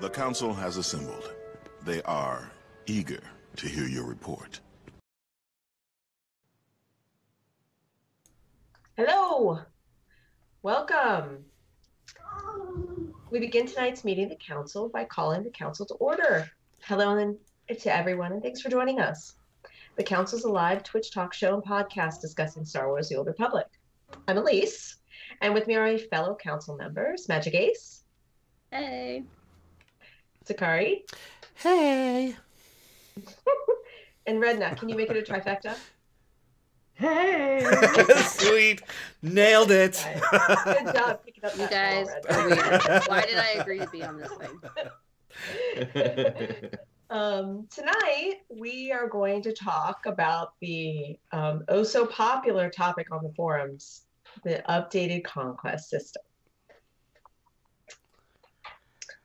The council has assembled. They are eager to hear your report. Hello. Welcome. We begin tonight's meeting of the council by calling the council to order. Hello and to everyone, and thanks for joining us. The council is a live Twitch talk show and podcast discussing Star Wars: The Old Republic. I'm Elise, and with me are my fellow council members, Magic Ace. Hey. Sakari. Hey. And Redneck. Can you make it a trifecta? Hey! Sweet. Nailed it. Good job picking up that. You guys are weird. Why did I agree to be on this thing? Tonight, we are going to talk about the oh so popular topic on the forums, the updated Conquest System.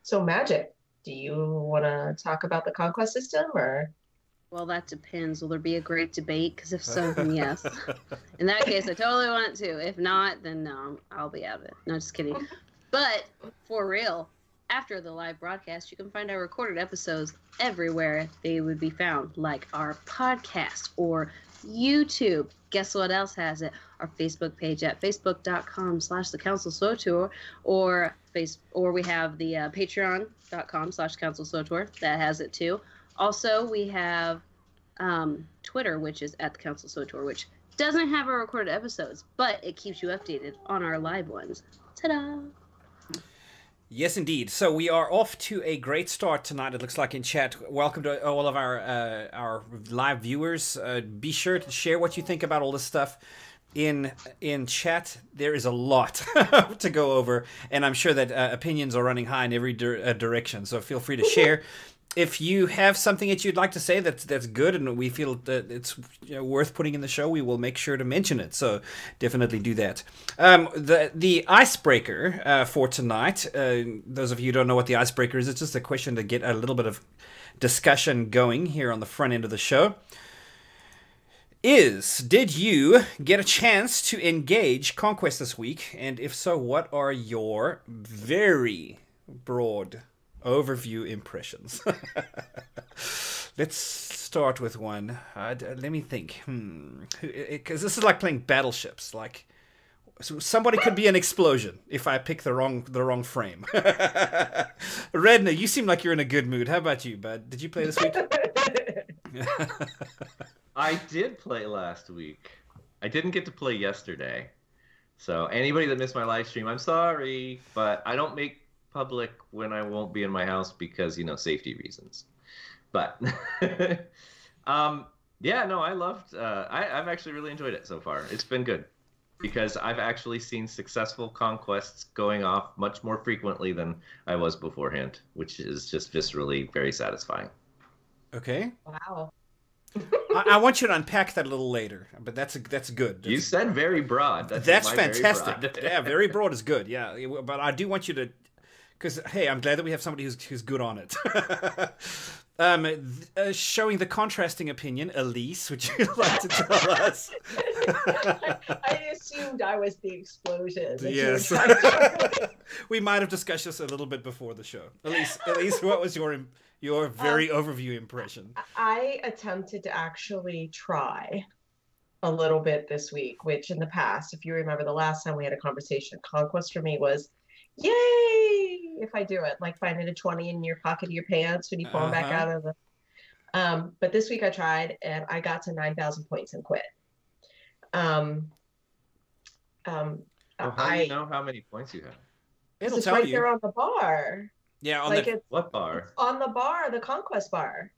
So, Magic, do you want to talk about the Conquest System, or? Well, that depends. Will there be a great debate? Because if so, then yes. In that case, I totally want to. If not, then no, I'll be out of it. No, just kidding. But for real, after the live broadcast, you can find our recorded episodes everywhere they would be found, like our podcast or YouTube. Guess what else has it? Our Facebook page at facebook.com/thecouncilsotour, or we have the patreon.com/councilsotour that has it too. Also, we have Twitter, which is at the Council Sotour, which doesn't have our recorded episodes, but it keeps you updated on our live ones. Ta-da! Yes, indeed. So we are off to a great start tonight, it looks like, in chat. Welcome to all of our live viewers. Be sure to share what you think about all this stuff in chat. There is a lot to go over, and I'm sure that opinions are running high in every direction, so feel free to share. If you have something that you'd like to say that's good and we feel that it's worth putting in the show, we will make sure to mention it. So definitely do that. The icebreaker for tonight, those of you who don't know what the icebreaker is, it's just a question to get a little bit of discussion going here on the front end of the show. Did you get a chance to engage Conquest this week? And if so, what are your very broad overview impressions? Let's start with one. Let me think. Because this is like playing battleships. Like, so somebody could be an explosion if I pick the wrong frame. Redna, you seem like you're in a good mood. How about you, bud? Did you play this week? I did play last week. I didn't get to play yesterday. So anybody that missed my live stream, I'm sorry, but I don't make public when I won't be in my house because, safety reasons. But yeah, no, I loved I've actually really enjoyed it so far. It's been good because I've actually seen successful conquests going off much more frequently than I was beforehand, which is just viscerally very satisfying. Okay. Wow. I want you to unpack that a little later, but that's good. You said very broad. That's fantastic. Very broad. Yeah, very broad is good. Yeah, but I do want you to, because hey, I'm glad that we have somebody who's good on it. Showing the contrasting opinion, Elise, would you like to tell us? I assumed I was the explosion. Yes. We might have discussed this a little bit before the show. Elise, what was your very overview impression? I attempted to actually try a little bit this week, which in the past, if you remember the last time we had a conversation, Conquest for me was, yay, if I do it, like finding a 20 in your pocket of your pants when you pull them back out of the... but this week I tried, and I got to 9,000 points and quit. Well, how do you know how many points you have? It'll it's tell right you. there on the bar. Yeah, on like the... What bar? On the bar, the Conquest bar.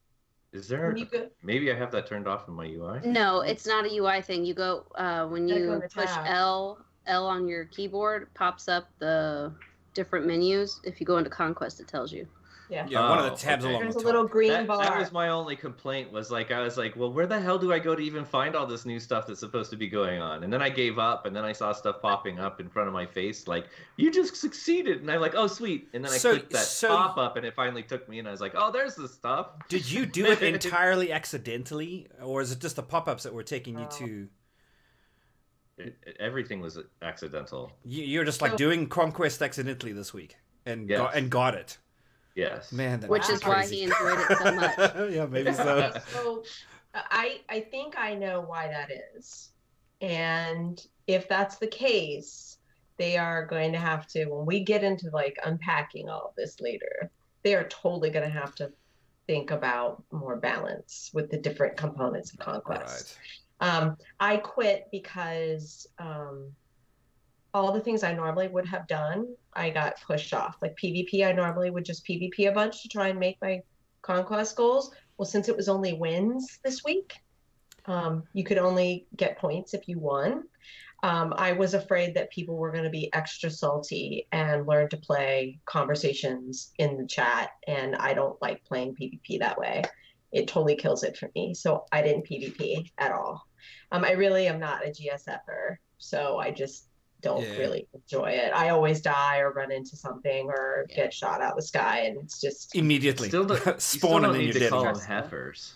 Is there... Maybe I have that turned off in my UI? No, it's not a UI thing. You go, when you push tab. L on your keyboard, pops up the different menus. If you go into Conquest, it tells you. Yeah, one of the tabs along There's the a top. little green bar. That was my only complaint, was like, I was like, well, where the hell do I go to even find all this new stuff that's supposed to be going on? And then I gave up, and then I saw stuff popping up in front of my face, like, you just succeeded. And I'm like, oh, sweet. And then I clicked that pop-up, and it finally took me, and I was like, oh, there's the stuff. Did you do it entirely accidentally, or is it just the pop-ups that were taking you to... Everything was accidental. You're just like doing Conquest accidentally this week, and got it. Yes. Man, Which is why he enjoyed it so much. Yeah, maybe so. Okay, so I think I know why that is. And if that's the case, they are going to have to, when we get into like unpacking all of this later, they are totally going to have to think about more balance with the different components of Conquest. Right. I quit because all the things I normally would have done, I got pushed off. Like PvP, I normally would just PvP a bunch to try and make my Conquest goals. Well, since it was only wins this week, you could only get points if you won. I was afraid that people were going to be extra salty and learn to play conversations in the chat, and I don't like playing PvP that way. It totally kills it for me. So I didn't PvP at all. I really am not a GSFer, so I just don't really enjoy it. I always die or run into something or get shot out of the sky, and it's just immediately spawning in your your dead. call them heifers.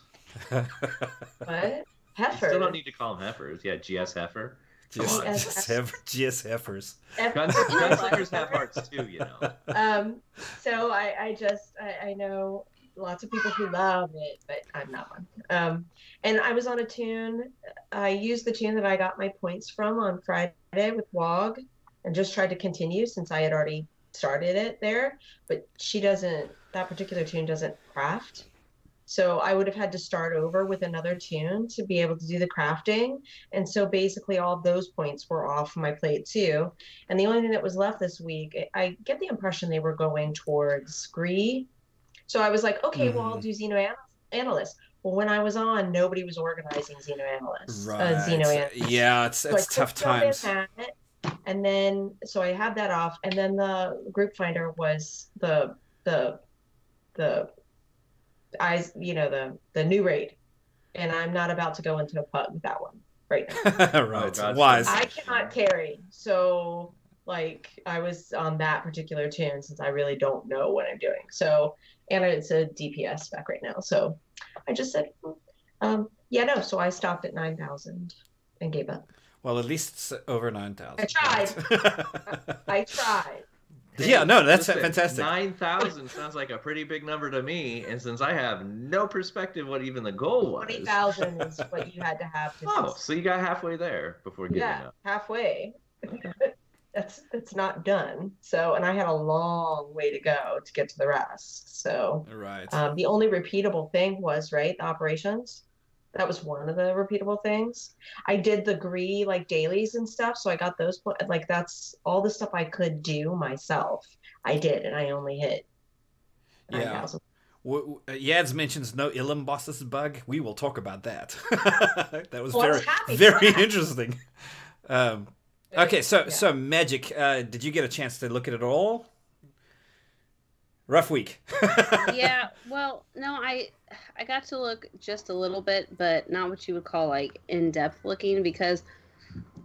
What? Heifer? You still don't need to call them heifers. Yeah, GS heifer. GS heifers. Gunslingers have hearts too, you know. So I know lots of people who love it, but I'm not one. And I was on a tune. I used the tune that I got my points from on Friday with WOG and just tried to continue since I had already started it there. But that particular tune doesn't craft. So I would have had to start over with another tune to be able to do the crafting. And so basically all of those points were off my plate too. And the only thing that was left this week, I get the impression they were going towards Scree. So I was like, okay, well, I'll do Xeno Analyst. Well, when I was on, nobody was organizing Xeno Analysts. Right. Yeah, it's tough times. And then, so I had that off. And then the group finder was the new raid, and I'm not about to go into a pub with that one right now. Right. Oh, Wise. I cannot carry, so like I was on that particular tune since I really don't know what I'm doing. So, and it's a DPS spec right now, so I just said, so I stopped at 9,000 and gave up. Well, at least it's over 9,000. I tried. I tried. Yeah, no, that's fantastic. 9,000 sounds like a pretty big number to me, and since I have no perspective what even the goal was. 20,000 is what you had to have. So you got halfway there before giving up. Halfway. That's not done. So, and I had a long way to go to get to the rest. So, right. The only repeatable thing was the operations. That was one of the repeatable things. I did the Gree dailies and stuff, so I got those. That's all the stuff I could do myself. I did, and I only hit 9,000. Yads mentions no Ilum bosses bug. We will talk about that. That was very, very interesting. Okay, so Magic, did you get a chance to look at it all? Rough week. Yeah, well, no, I got to look just a little bit, but not what you would call in-depth looking, because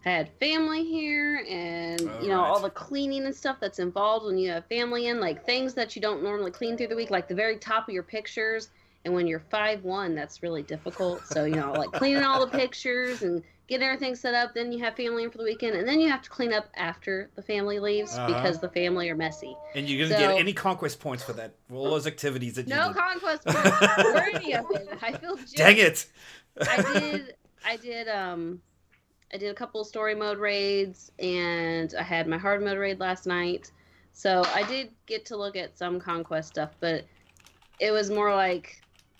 I had family here, and all the cleaning and stuff that's involved when you have family in, things that you don't normally clean through the week, like the very top of your pictures. And when you're 5'1", that's really difficult. So cleaning all the pictures and getting everything set up. Then you have family in for the weekend, and then you have to clean up after the family leaves because the family are messy. And you didn't get any conquest points for that. All those activities that you did. No conquest points for any of it. I feel just, dang it. I did a couple of story mode raids, and I had my hard mode raid last night. So I did get to look at some conquest stuff, but it was more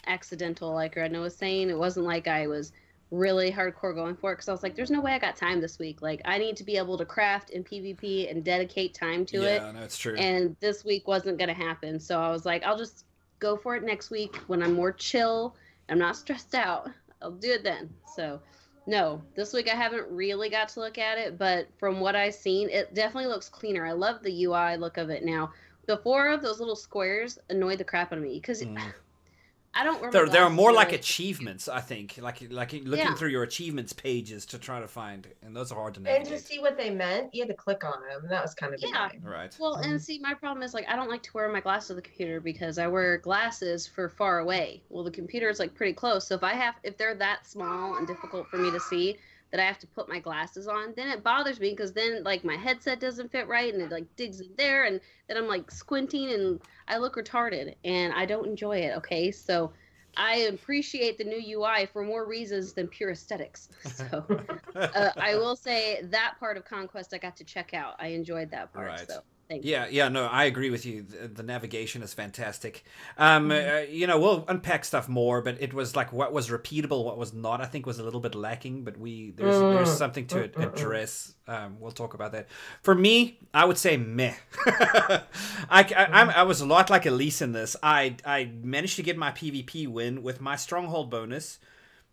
accidental, like Redna was saying. It wasn't like I was really hardcore going for it, because I was like, there's no way I got time this week. I need to be able to craft in PvP and dedicate time to it. Yeah, no, it's true. And this week wasn't going to happen. So I was like, I'll just go for it next week when I'm more chill. I'm not stressed out. I'll do it then. So no, this week I haven't really got to look at it, but from what I've seen, it definitely looks cleaner. I love the UI look of it now. Before, those little squares annoyed the crap out of me, because I don't remember. There are more achievements, I think, like looking through your achievements pages to try to find, and those are hard to navigate. And to see what they meant, you had to click on them. That was kind of annoying. Right. Well, and see, my problem is I don't like to wear my glasses to the computer, because I wear glasses for far away. Well, the computer is pretty close, so if they're that small and difficult for me to see, that I have to put my glasses on, then it bothers me because then like my headset doesn't fit right and it like digs in there and then I'm like squinting and I look retarded and I don't enjoy it. Okay, so I appreciate the new UI for more reasons than pure aesthetics. So I will say that part of Conquest I got to check out. I enjoyed that part. Right. So thank you. Yeah, no, I agree with you. The navigation is fantastic. You know, we'll unpack stuff more, but it was like what was repeatable, what was not, I think was a little bit lacking, but there's something to address. We'll talk about that. For me, I would say meh. I was a lot like Elise in this. I managed to get my PvP win with my stronghold bonus,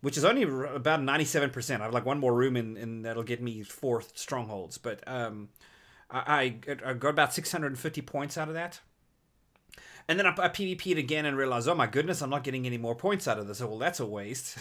which is only about 97%. I have like one more room and that'll get me 4 strongholds, but I got about 650 points out of that. And then I PvP'd again and realized, oh my goodness, I'm not getting any more points out of this. Oh, well, that's a waste.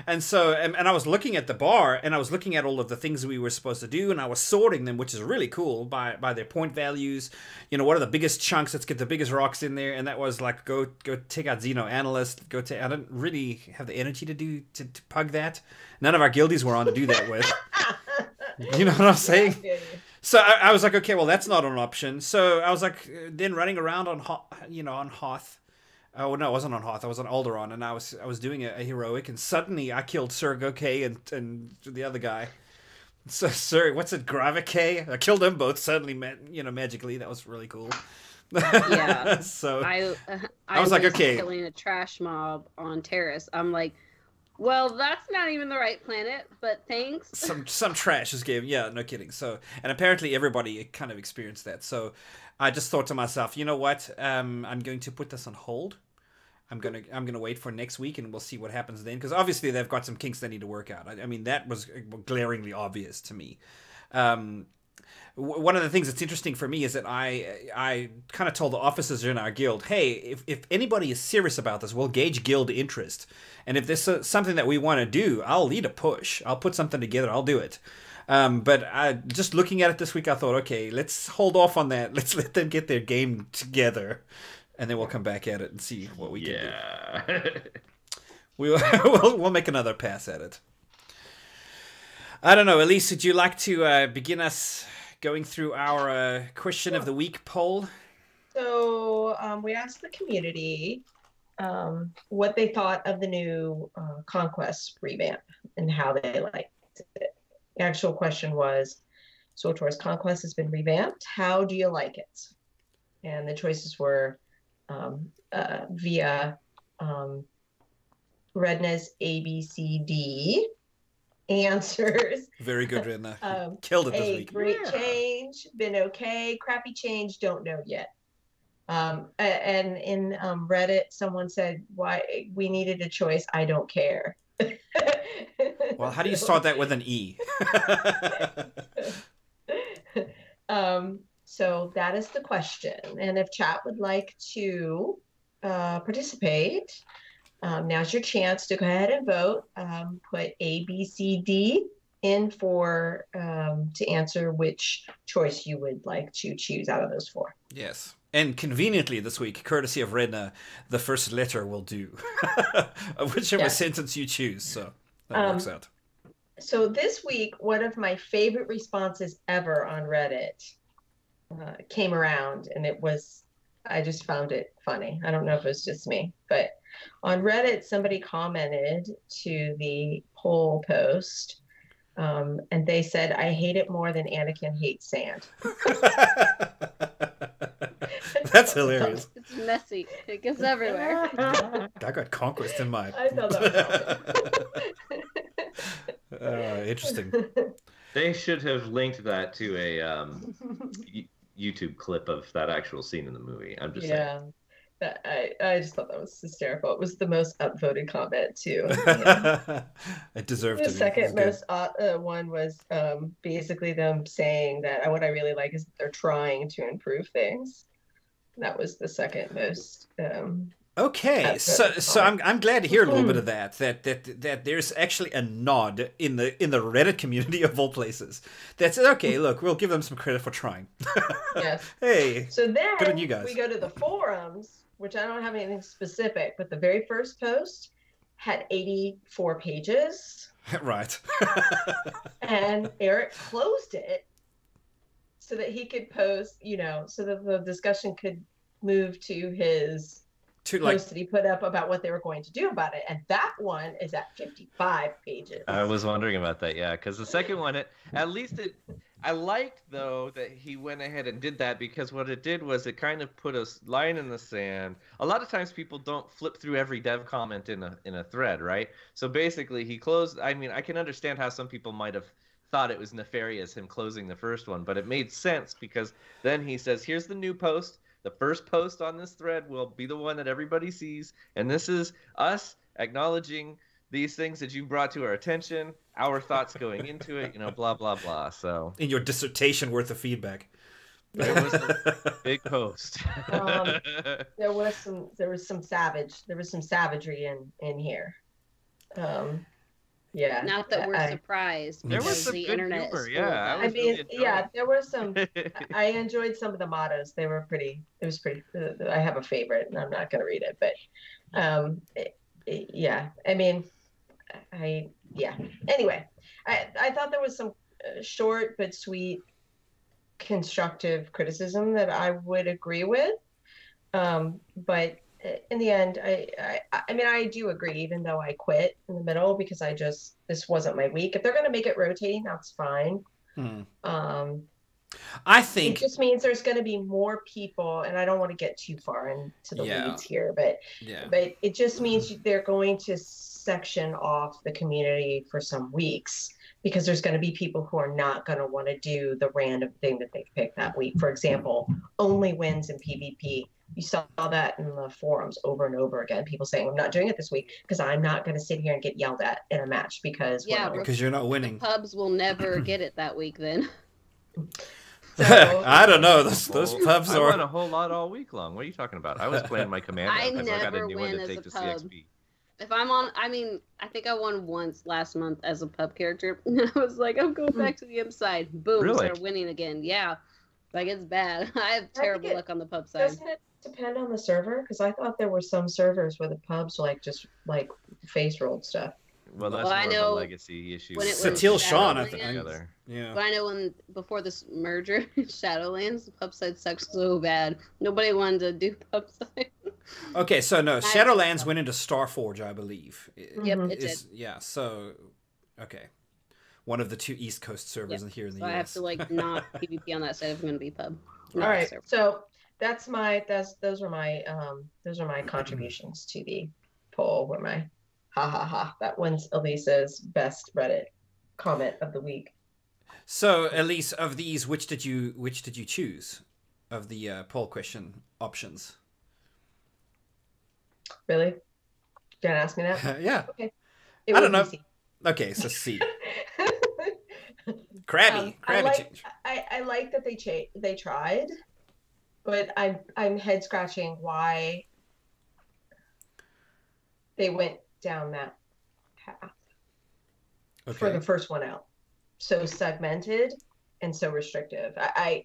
And so, and I was looking at the bar, and I was looking at all of the things we were supposed to do, and I was sorting them, which is really cool, by their point values. You know, what are the biggest chunks? Let's get the biggest rocks in there. And that was like, go take out Xeno Analyst. I didn't really have the energy to pug that. None of our guildies were on to do that with. You know what I'm saying? So I was like, okay, well, that's not an option. So I was like, then running around on Hoth. Oh, no, I wasn't on Hoth. I was on Alderaan, and I was doing a heroic, and suddenly I killed Surko'k and the other guy. So, what's it, Gravik'k? I killed them both suddenly, magically. That was really cool. Yeah. So I was like, okay. Killing a trash mob on Terrace. I'm like, well, that's not even the right planet, but thanks. Some trash is given. Yeah, no kidding. So, and apparently everybody kind of experienced that. So, I just thought to myself, you know what? I'm going to put this on hold. I'm gonna wait for next week, and we'll see what happens then. Because obviously they've got some kinks they need to work out. I mean, that was glaringly obvious to me. One of the things that's interesting for me is that I kind of told the officers in our guild, hey, if anybody is serious about this, we'll gauge guild interest. And if this is something that we want to do, I'll lead a push. I'll put something together. I'll do it. But just looking at it this week, I thought, okay, let's hold off on that. Let's let them get their game together. And then we'll come back at it and see what we can do. We'll make another pass at it. I don't know. Elise, would you like to begin us going through our question of the week poll? So we asked the community what they thought of the new Conquest revamp and how they liked it. The actual question was, SWTOR's Conquest has been revamped. How do you like it? And the choices were via Redna's ABCD answers. Very good, Redna. Killed it this week. Great change, been okay, crappy change, don't know yet. And in Reddit, someone said, why we needed a choice, I don't care. Well, how do you start that with an E? So that is the question. And if chat would like to participate, now's your chance to go ahead and vote. Put A, B, C, D in for to answer which choice you would like to choose out of those 4. Yes. And conveniently this week, courtesy of Redna, the first letter will do. Whichever sentence you choose. So that works out. So this week, one of my favorite responses ever on Reddit came around, and I just found it funny. I don't know if it was just me, but on Reddit, somebody commented to the poll post, and they said, I hate it more than Anakin hates sand. That's hilarious. It's messy. It gets everywhere. I got Conquest in mind. I thought that was interesting. They should have linked that to a YouTube clip of that actual scene in the movie. I'm just saying. I just thought that was hysterical. It was the most upvoted comment too. It deserved to be. The second most one was basically them saying that what I really like is that they're trying to improve things. That was the second most. Okay, so I'm glad to hear a little bit of that there's actually a nod in the Reddit community of all places that says, okay, look, we'll give them some credit for trying. Yes. Hey. So then good on you guys. We go to the forums, which I don't have anything specific, but the very first post had 84 pages. Right. And Eric closed it so that he could post, so that the discussion could move to his post that he put up about what they were going to do about it. And that one is at 55 pages. I was wondering about that, yeah, because the second one, I liked, though, that he went ahead and did that, because what it did was it kind of put a line in the sand. A lot of times people don't flip through every dev comment in a thread, right? So basically he closed. I mean, I can understand how some people might have thought it was nefarious him closing the first one, but it made sense, because then he says, here's the new post. The first post on this thread will be the one that everybody sees, and this is us acknowledging these things that you brought to our attention, our thoughts going into it, blah, blah, blah. So in your dissertation worth of feedback. There was a big post. There was some savagery in here. Yeah. Not that we're surprised. There was some the good internet humor, is yeah. There were some. I enjoyed some of the mottos. They were pretty. It was pretty. I have a favorite, and I'm not going to read it, but yeah. I mean, Anyway, I thought there was some short but sweet, constructive criticism that I would agree with, but in the end, I mean, I do agree, even though I quit in the middle because this wasn't my week. If they're going to make it rotating, that's fine. I think it just means there's going to be more people, and I don't want to get too far into the weeds here, but it just means they're going to section off the community for some weeks, because there's going to be people who are not going to want to do the random thing that they pick that week. For example, only wins in PvP. You saw that in the forums over and over again. People saying, I'm not doing it this week because I'm not going to sit here and get yelled at in a match because you're not winning. Pubs will never get it that week then. So, I don't know. Those pubs I are... won a whole lot all week long. What are you talking about? I was playing my command. I never got a new one win to as take a to pub. CXP. If I'm on, I mean, I think I won once last month as a pub character. And I was like, I'm going back to the imp side. Boom, Really? started winning again. Yeah. Like, it's bad. I have terrible luck on the pub side. Doesn't it depend on the server? Because I thought there were some servers where the pubs just face rolled stuff. Well, that's more of a legacy issue. When it was Satil Sean, I think. Yeah. But I know before this merger, Shadowlands, the pub side sucks so bad. Nobody wanted to do pub side. Okay, so no, Shadowlands went into Starforge, I believe. Yep, it did. Yeah, so, okay. One of the two East Coast servers here in the US. I have to not PvP on that side if I'm going to be pub. All right, so those are my contributions to the poll. Where my that one's Elisa's best Reddit comment of the week. So, Elise, of these, which did you choose of the poll question options? Really? You gonna ask me that? Yeah. Okay. I don't know. C. Okay, so C. Crabby change. I like that they tried, but I'm head scratching why they went down that path for the first one out. So segmented and so restrictive. I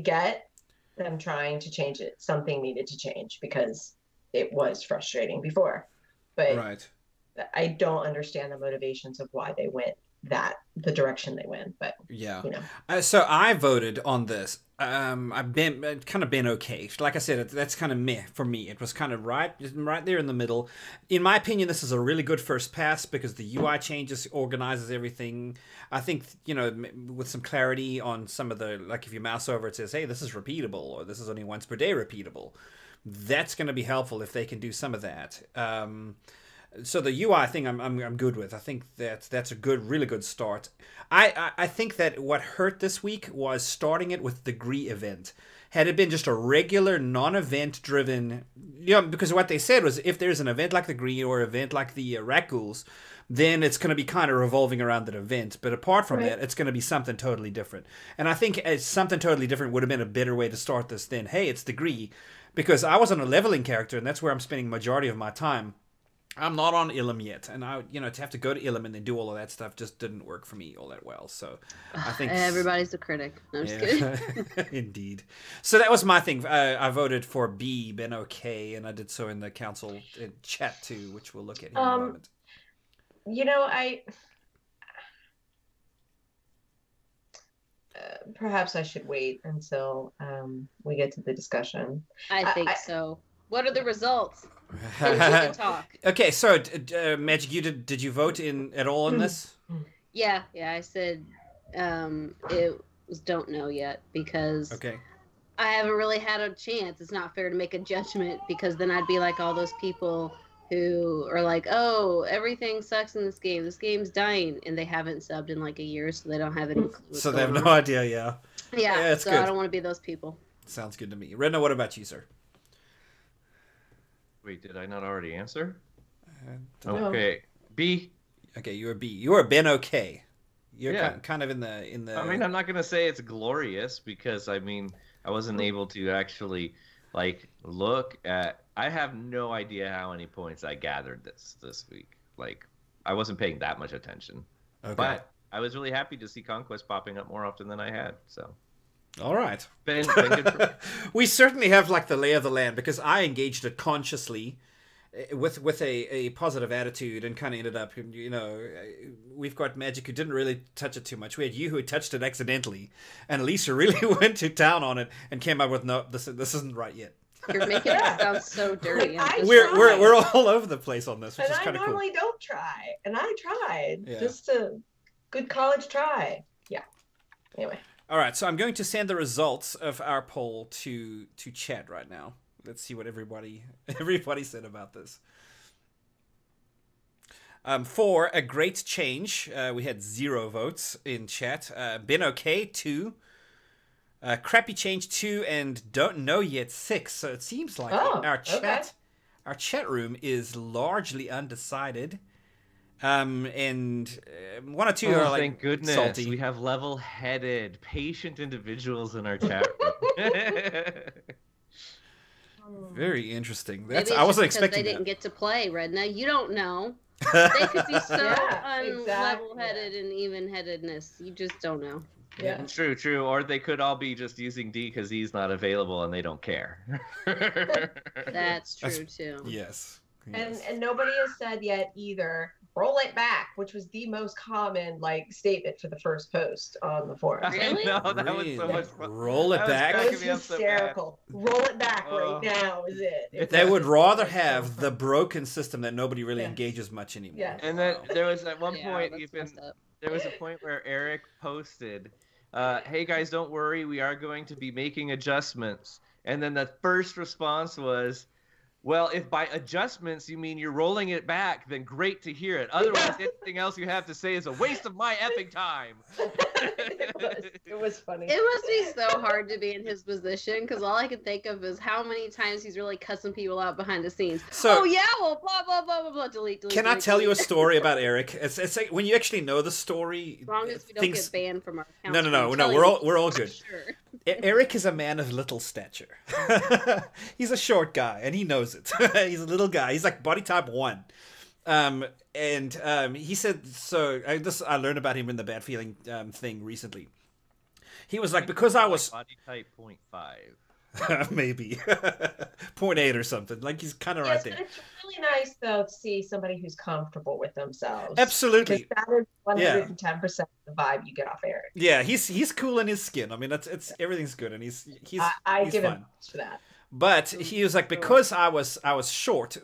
get them trying to change it. Something needed to change because it was frustrating before, but I don't understand the motivations of why they went the direction they went. But so I voted on this. I've been okay. Like I said, that's kind of meh for me. It was kind of right there in the middle. In my opinion, this is a really good first pass because the UI changes, organizes everything. I think, with some clarity on some of the, like if you mouse over, it says, hey, this is repeatable, or this is only once per day repeatable. That's going to be helpful if they can do some of that. So the UI thing I'm good with. I think that's a really good start. I think that what hurt this week was starting it with the Gree event. Had it been just a regular non-event driven, because what they said was if there's an event like the Gree or event like the Rakuls, then it's going to be kind of revolving around that event. But apart from that, it's going to be something totally different. And I think something totally different would have been a better way to start this than, hey, it's the Gree. Because I was on a leveling character, and that's where I'm spending majority of my time. I'm not on Ilum yet, and to have to go to Ilum and then do all of that stuff just didn't work for me all that well. So I think everybody's a critic. No, I'm just kidding. Indeed. So that was my thing. I voted for B, Ben OK, and I did so in the council chat too, which we'll look at here in a moment. Perhaps I should wait until we get to the discussion. I think so. What are the results? We can talk. Okay, so Magic, did you vote at all in this? Yeah. I said it was don't know yet because I haven't really had a chance. It's not fair to make a judgment because then I'd be like all those people who are like, oh, everything sucks in this game. This game's dying, and they haven't subbed in like a year, so they don't have any clue. So they have no idea. Yeah. Yeah. So good. I don't want to be those people. Sounds good to me. Redna, what about you, sir? Wait, did I not already answer? No. Okay, B. Okay, you were B. You were Ben OK. You're kind of in the. I mean, I'm not gonna say it's glorious because I wasn't able to actually look at. I have no idea how many points I gathered this week. I wasn't paying that much attention. Okay. But I was really happy to see Conquest popping up more often than I had. So. All right. Ben good for... We certainly have the lay of the land because I engaged it consciously with a positive attitude and kind of ended up, we've got Magic who didn't really touch it too much. We had you who touched it accidentally, and Lisa really went to town on it and came up with, no, this isn't right yet. You're making it sound so dirty. We're all over the place on this, which is kind of cool. And I normally don't try, and I tried. Yeah. Just a good college try. Yeah. Anyway. All right, so I'm going to send the results of our poll to chat right now. Let's see what everybody said about this. For a great change, we had 0 votes in chat. Ben OK 2, crappy change 2, and don't know yet 6. So it seems like our chat room is largely undecided. And 1 or 2 are thank goodness salty. We have level-headed, patient individuals in our chat room. Very interesting. I wasn't expecting they didn't get to play, Redna. You don't know. They could be so level-headed and even-headedness. You just don't know. Yeah. True. Or they could all be just using D because he's not available and they don't care. That's true too. Yes. And nobody has said yet either. Roll it back, which was the most common statement for the first post on the forum. Really? No, that was so much fun. Roll it back. That was hysterical. Roll it back right now is it. They would rather have the broken system that nobody really engages much anymore. Yes. And then there was at one point there was a point where Eric posted, "Hey guys, don't worry, we are going to be making adjustments." And then the first response was, well, if by adjustments you mean you're rolling it back, then great to hear it. Otherwise, anything else you have to say is a waste of my epic time. It was funny. It must be so hard to be in his position because all I can think of is how many times he's really cussing people out behind the scenes. So, well, blah, blah, blah, blah, blah, delete. Can I tell you a story about Eric? It's like when you actually know the story. As long as we don't get banned from our account. No, we're all good. Sure. Eric is a man of little stature. He's a short guy, and he knows it. He's a little guy. He's like body type 1. He said, so I learned about him in the bad feeling thing recently. He was like, because I was body type 0.5. maybe 0.8 or something. Like he's kind of right there. But it's really nice though to see somebody who's comfortable with themselves. Absolutely. That is 110% the vibe you get off Eric. Yeah, he's cool in his skin. I mean, it's everything's good, and he's I he's give fine. him for that. But he was like, because I was short,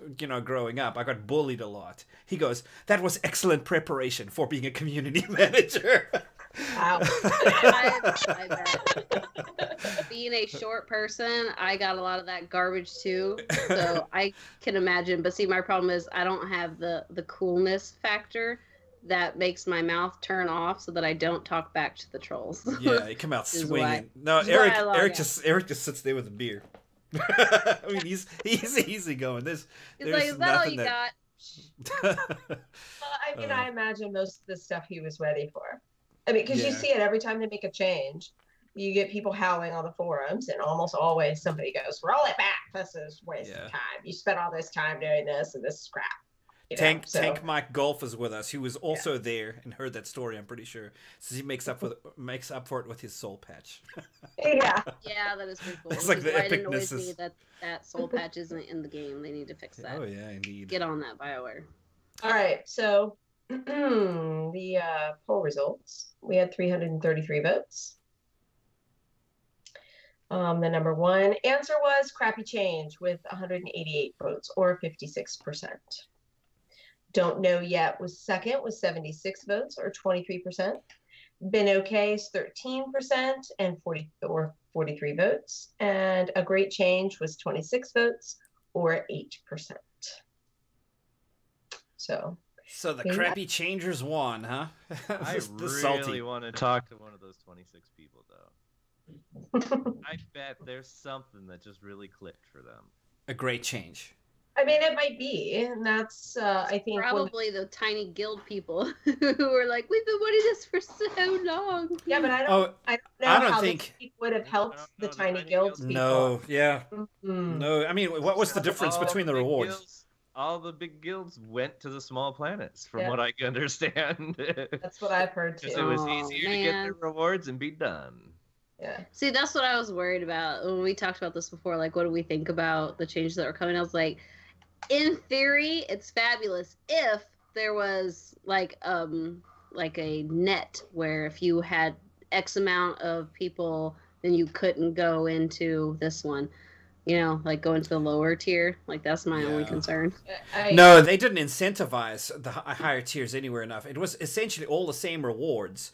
growing up, I got bullied a lot. He goes, that was excellent preparation for being a community manager. Wow. I bet. Being a short person, I got a lot of that garbage too. So I can imagine. But see, my problem is I don't have the coolness factor that makes my mouth turn off so that I don't talk back to the trolls. Yeah, you come out swinging. No, Eric just sits there with a beer. I mean, he's easy going. There's like, is that all you got? Well, I imagine most of the stuff he was ready for. I mean, because you see it every time they make a change. You get people howling on the forums, and almost always somebody goes, roll it back. This is waste of time. You spent all this time doing this, and this is crap. Tank Mike Golf is with us, who was also there and heard that story. I'm pretty sure, so he makes up for it with his soul patch. Yeah. Yeah, that is pretty cool. It's like the It epicness annoys is- me that soul patch isn't in the game. They need to fix that. Oh yeah, indeed. Get on that, BioWare. All right, so the poll results. We had 333 votes. The number one answer was Crappy Change with 188 votes, or 56%. Don't Know Yet was second with 76 votes, or 23%. Been Okay is 13% and 43 votes. And A Great Change was 26 votes, or 8%. So the yeah. crappy changers won, huh? I This really want to talk to one of those 26 people, though. I bet there's something that just really clicked for them. A great change. I mean, it might be, and that's I think Probably the tiny guild people who were like, we've been wanting this for so long. Yeah, but I don't know I don't how think- this would have helped No, the tiny tiny guilds guilds- people. No, yeah, Mm. no. I mean, what was the difference All between the big rewards? guilds- all the big guilds went to the small planets, from Yeah. what I can understand. That's what I've heard Because too. it was Oh, easier to get man. their rewards and be done. Yeah. See, that's what I was worried about when we talked about this before. Like, what do we think about the changes that are coming? I was like, in theory, it's fabulous if there was like a net where if you had X amount of people, then you couldn't go into this one. You know, like go into the lower tier. Like that's my only Yeah. concern. No, they didn't incentivize the higher tiers anywhere enough. It was essentially all the same rewards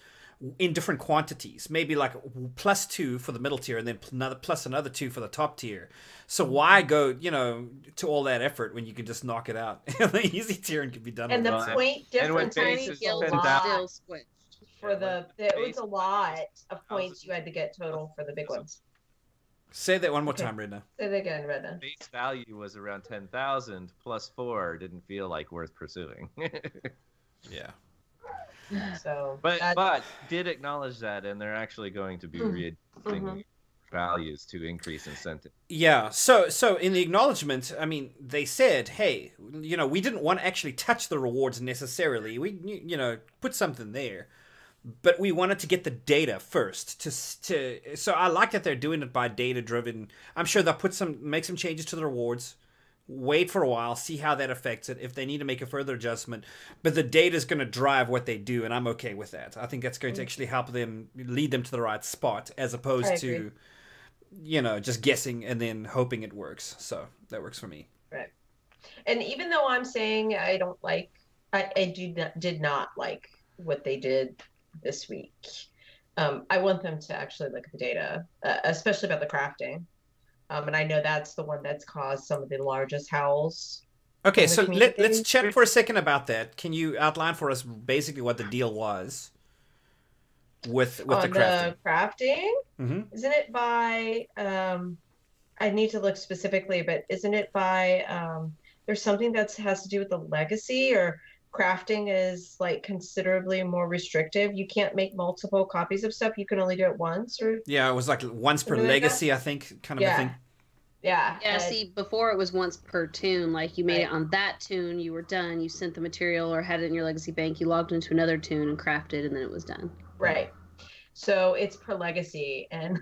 in different quantities. Maybe like +2 for the middle tier and then another 2 for the top tier. So why go, to all that effort when you can just knock it out in the easy tier and can be done And with the it? point And when difference base Tiny is guilds 10,000 still squished. for it was a lot of points you had to get total for the big ones. Say that one more Okay. time, Ridna. Say that again, Reda. Base value was around 10,000 plus 4 didn't feel like worth pursuing. Yeah. So but did acknowledge that, and they're actually going to be readjusting Mhm. values to increase incentive. Yeah. So in the acknowledgement, I mean, they said, hey, we didn't want to actually touch the rewards necessarily. We, put something there. But we wanted to get the data first so I like that they're doing it by data driven. I'm sure they'll make some changes to the rewards, wait for a while, see how that affects it, if they need to make a further adjustment. But the data is going to drive what they do, and I'm okay with that. I think that's going to actually help them, lead them to the right spot, as opposed to, just guessing and then hoping it works. So that works for me. Right. And even though I'm saying I don't like, I did not like what they did this week. I want them to actually look at the data, especially about the crafting. And I know that's the one that's caused some of the largest howls. Okay, in the so community. let's chat for a second about that. Can you outline for us basically what the deal was with the On crafting? the crafting, Mm-hmm. isn't it by? I need to look specifically, but isn't it by? There's something that has to do with the legacy, or crafting is like considerably more restrictive. You can't make multiple copies of stuff. You can only do it once, or Yeah, it was like once per Something like that? legacy, I think, kind of a thing. yeah. Yeah, and- see, before it was once per tune. Like you made it Right. on that tune, you were done. You sent the material or had it in your legacy bank. You logged into another tune and crafted, and then it was done. Right. So it's per legacy, and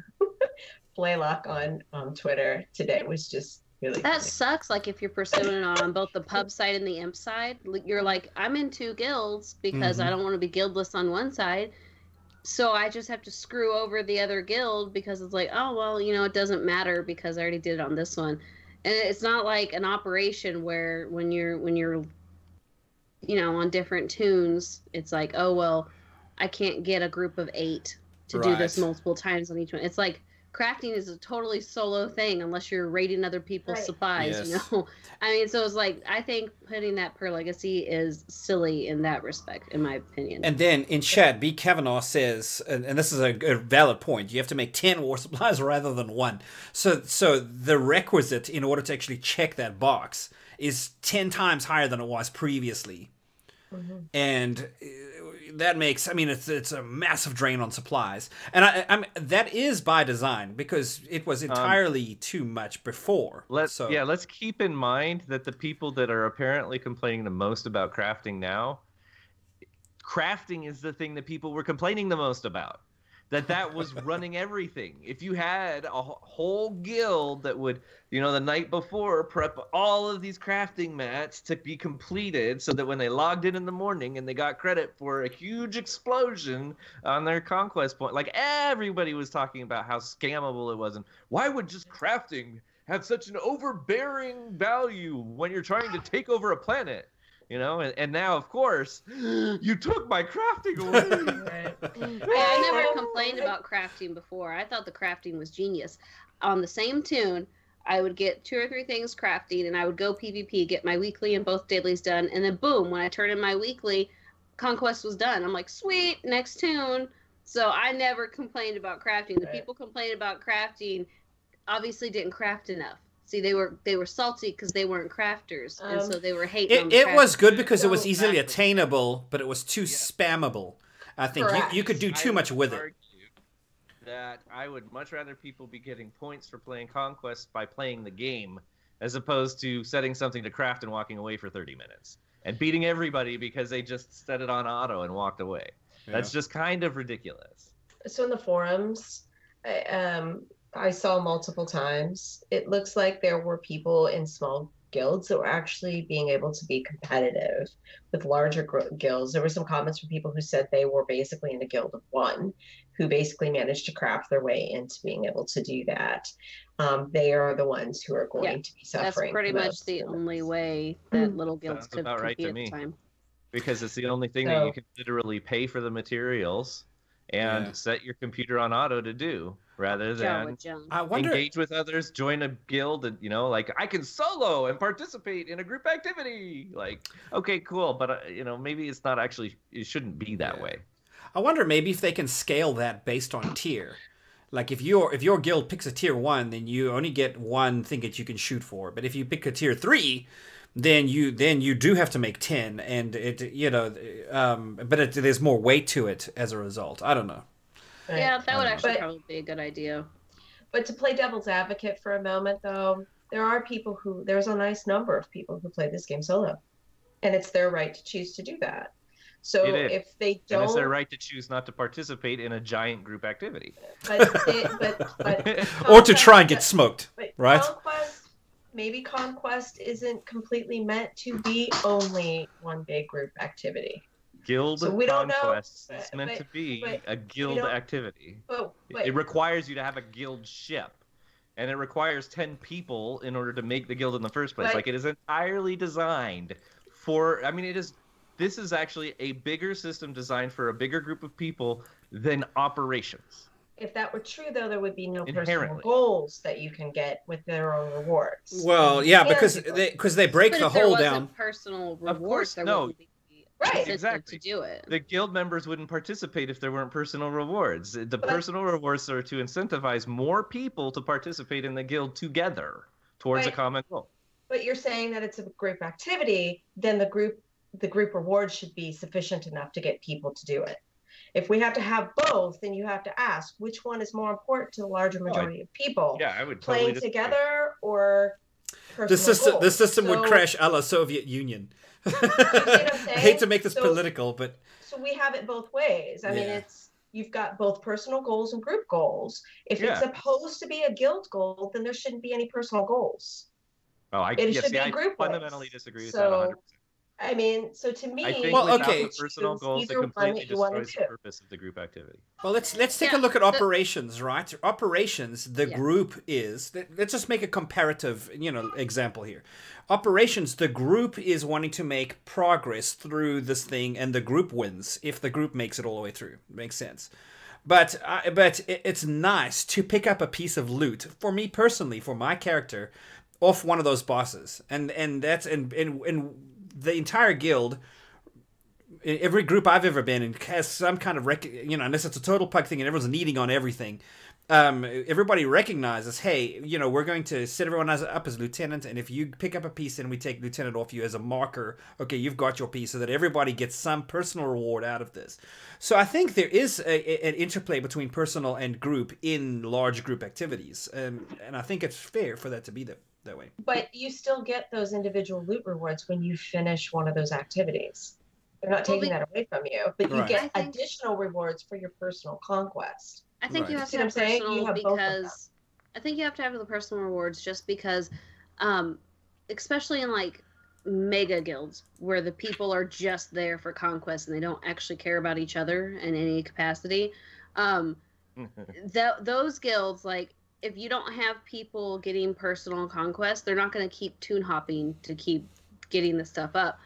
Playlock on Twitter today was just really That funny. sucks. Like if you're pursuing it on both the pub side and the imp side, you're like, I'm in 2 guilds because I don't want to be guildless on one side. So I just have to screw over the other guild because it's like, oh well, it doesn't matter because I already did it on this one. And it's not like an operation where when you're on different tunes, it's like, oh well, I can't get a group of 8 to do this Right. multiple times on each one. It's like crafting is a totally solo thing unless you're raiding other people's Right. supplies, Yes. I mean, so it's like, I think putting that per legacy is silly in that respect, in my opinion. And then in chat, B. Kavanaugh says, and this is a valid point, you have to make 10 war supplies rather than 1. So the requisite in order to actually check that box is 10 times higher than it was previously. Mhm. And that makes, I mean, it's a massive drain on supplies. And I'm that is by design, because it was entirely too much before. Let's keep in mind that the people that are apparently complaining the most about crafting now, crafting is the thing that people were complaining the most about. That was running everything. If you had a whole guild that would, you know, the night before prep all of these crafting mats to be completed so that when they logged in the morning and they got credit for a huge explosion on their conquest point, like everybody was talking about how scammable it was and why would just crafting have such an overbearing value when you're trying to take over a planet? You know, and now, of course, you took my crafting away. I never complained about crafting before. I thought the crafting was genius. On the same tune, I would get 2 or 3 things crafting, and I would go PvP, get my weekly and both dailies done, and then boom, when I turn in my weekly, Conquest was done. I'm like, sweet, next tune. So I never complained about crafting. The people complaining about crafting obviously didn't craft enough. See, they were salty because they weren't crafters, and so they were hating on the It was good because so it was easily attainable, but it was too spammable. I think you could do too much with it. That I would much rather people be getting points for playing Conquest by playing the game, as opposed to setting something to craft and walking away for 30 minutes and beating everybody because they just set it on auto and walked away. Yeah. That's just kind of ridiculous. So in the forums, I saw multiple times, it looks like there were people in small guilds that were actually being able to be competitive with larger guilds. There were some comments from people who said they were basically in a guild of 1, who basically managed to craft their way into being able to do that. They are the ones who are going to be suffering. That's pretty much the only way that little guilds could compete at the time. Because it's the only thing that you can literally pay for the materials and set your computer on auto to do, rather than engage with others, join a guild, and, you know, like, I can solo and participate in a group activity. Like, okay, cool, but you know, maybe it's not actually, it shouldn't be that way. I wonder maybe if they can scale that based on tier. Like, if your guild picks a tier 1, then you only get 1 thing that you can shoot for. But if you pick a tier 3, then you do have to make 10, and it, you know, but there's more weight to it as a result. I don't know. Yeah, that would actually probably be a good idea. But to play devil's advocate for a moment, though, there's a nice number of people who play this game solo, and it's their right to choose to do that. So if they don't, and it's their right to choose not to participate in a giant group activity, or to try and get smoked, right? Maybe Conquest isn't completely meant to be only one big group activity. Guild Conquest is meant to be a guild activity. It requires you to have a guild ship, and it requires 10 people in order to make the guild in the first place. Like, it is entirely designed for, I mean, this is actually a bigger system designed for a bigger group of people than operations. If that were true, though, there would be no personal goals that you can get with their own rewards. Well, yeah, because they break the hole down. Personal rewards, of course, no. Right, exactly. To do it. The guild members wouldn't participate if there weren't personal rewards. The personal rewards are to incentivize more people to participate in the guild together towards a common goal. But you're saying that it's a group activity, then the group reward should be sufficient enough to get people to do it. If we have to have both, then you have to ask which one is more important to the larger majority of people. Yeah, I would totally playing together or the system would crash a la Soviet Union. I hate to make this political, but so we have it both ways. I mean, you've got both personal goals and group goals. If it's supposed to be a guild goal, then there shouldn't be any personal goals. Oh, I fundamentally disagree with that 100%. I mean, so to me, I think the personal goals, it completely destroys the purpose of the group activity. Well, let's take a look at operations, right? Operations, the group is. Let's just make a comparative, example here. Operations, the group is wanting to make progress through this thing, and the group wins if the group makes it all the way through. Makes sense. But it's nice to pick up a piece of loot for me personally, for my character, off one of those bosses, and the entire guild every group I've ever been in has some kind of unless it's a total pug thing and everyone's needing on everything. Everybody recognizes, hey, we're going to set everyone up as lieutenant, and if you pick up a piece and we take lieutenant off you as a marker, okay, you've got your piece, so that everybody gets some personal reward out of this. So I think there is an interplay between personal and group in large group activities, and I think it's fair for that to be that way. But you still get those individual loot rewards when you finish one of those activities. They're not taking that away from you, but you get additional rewards for your personal conquest. I think you have to have personal because I think you have to have the personal rewards just because, especially in like mega guilds where the people are just there for conquest and they don't actually care about each other in any capacity. Those guilds, like if you don't have people getting personal conquest, they're not going to keep toon hopping to keep getting the stuff up.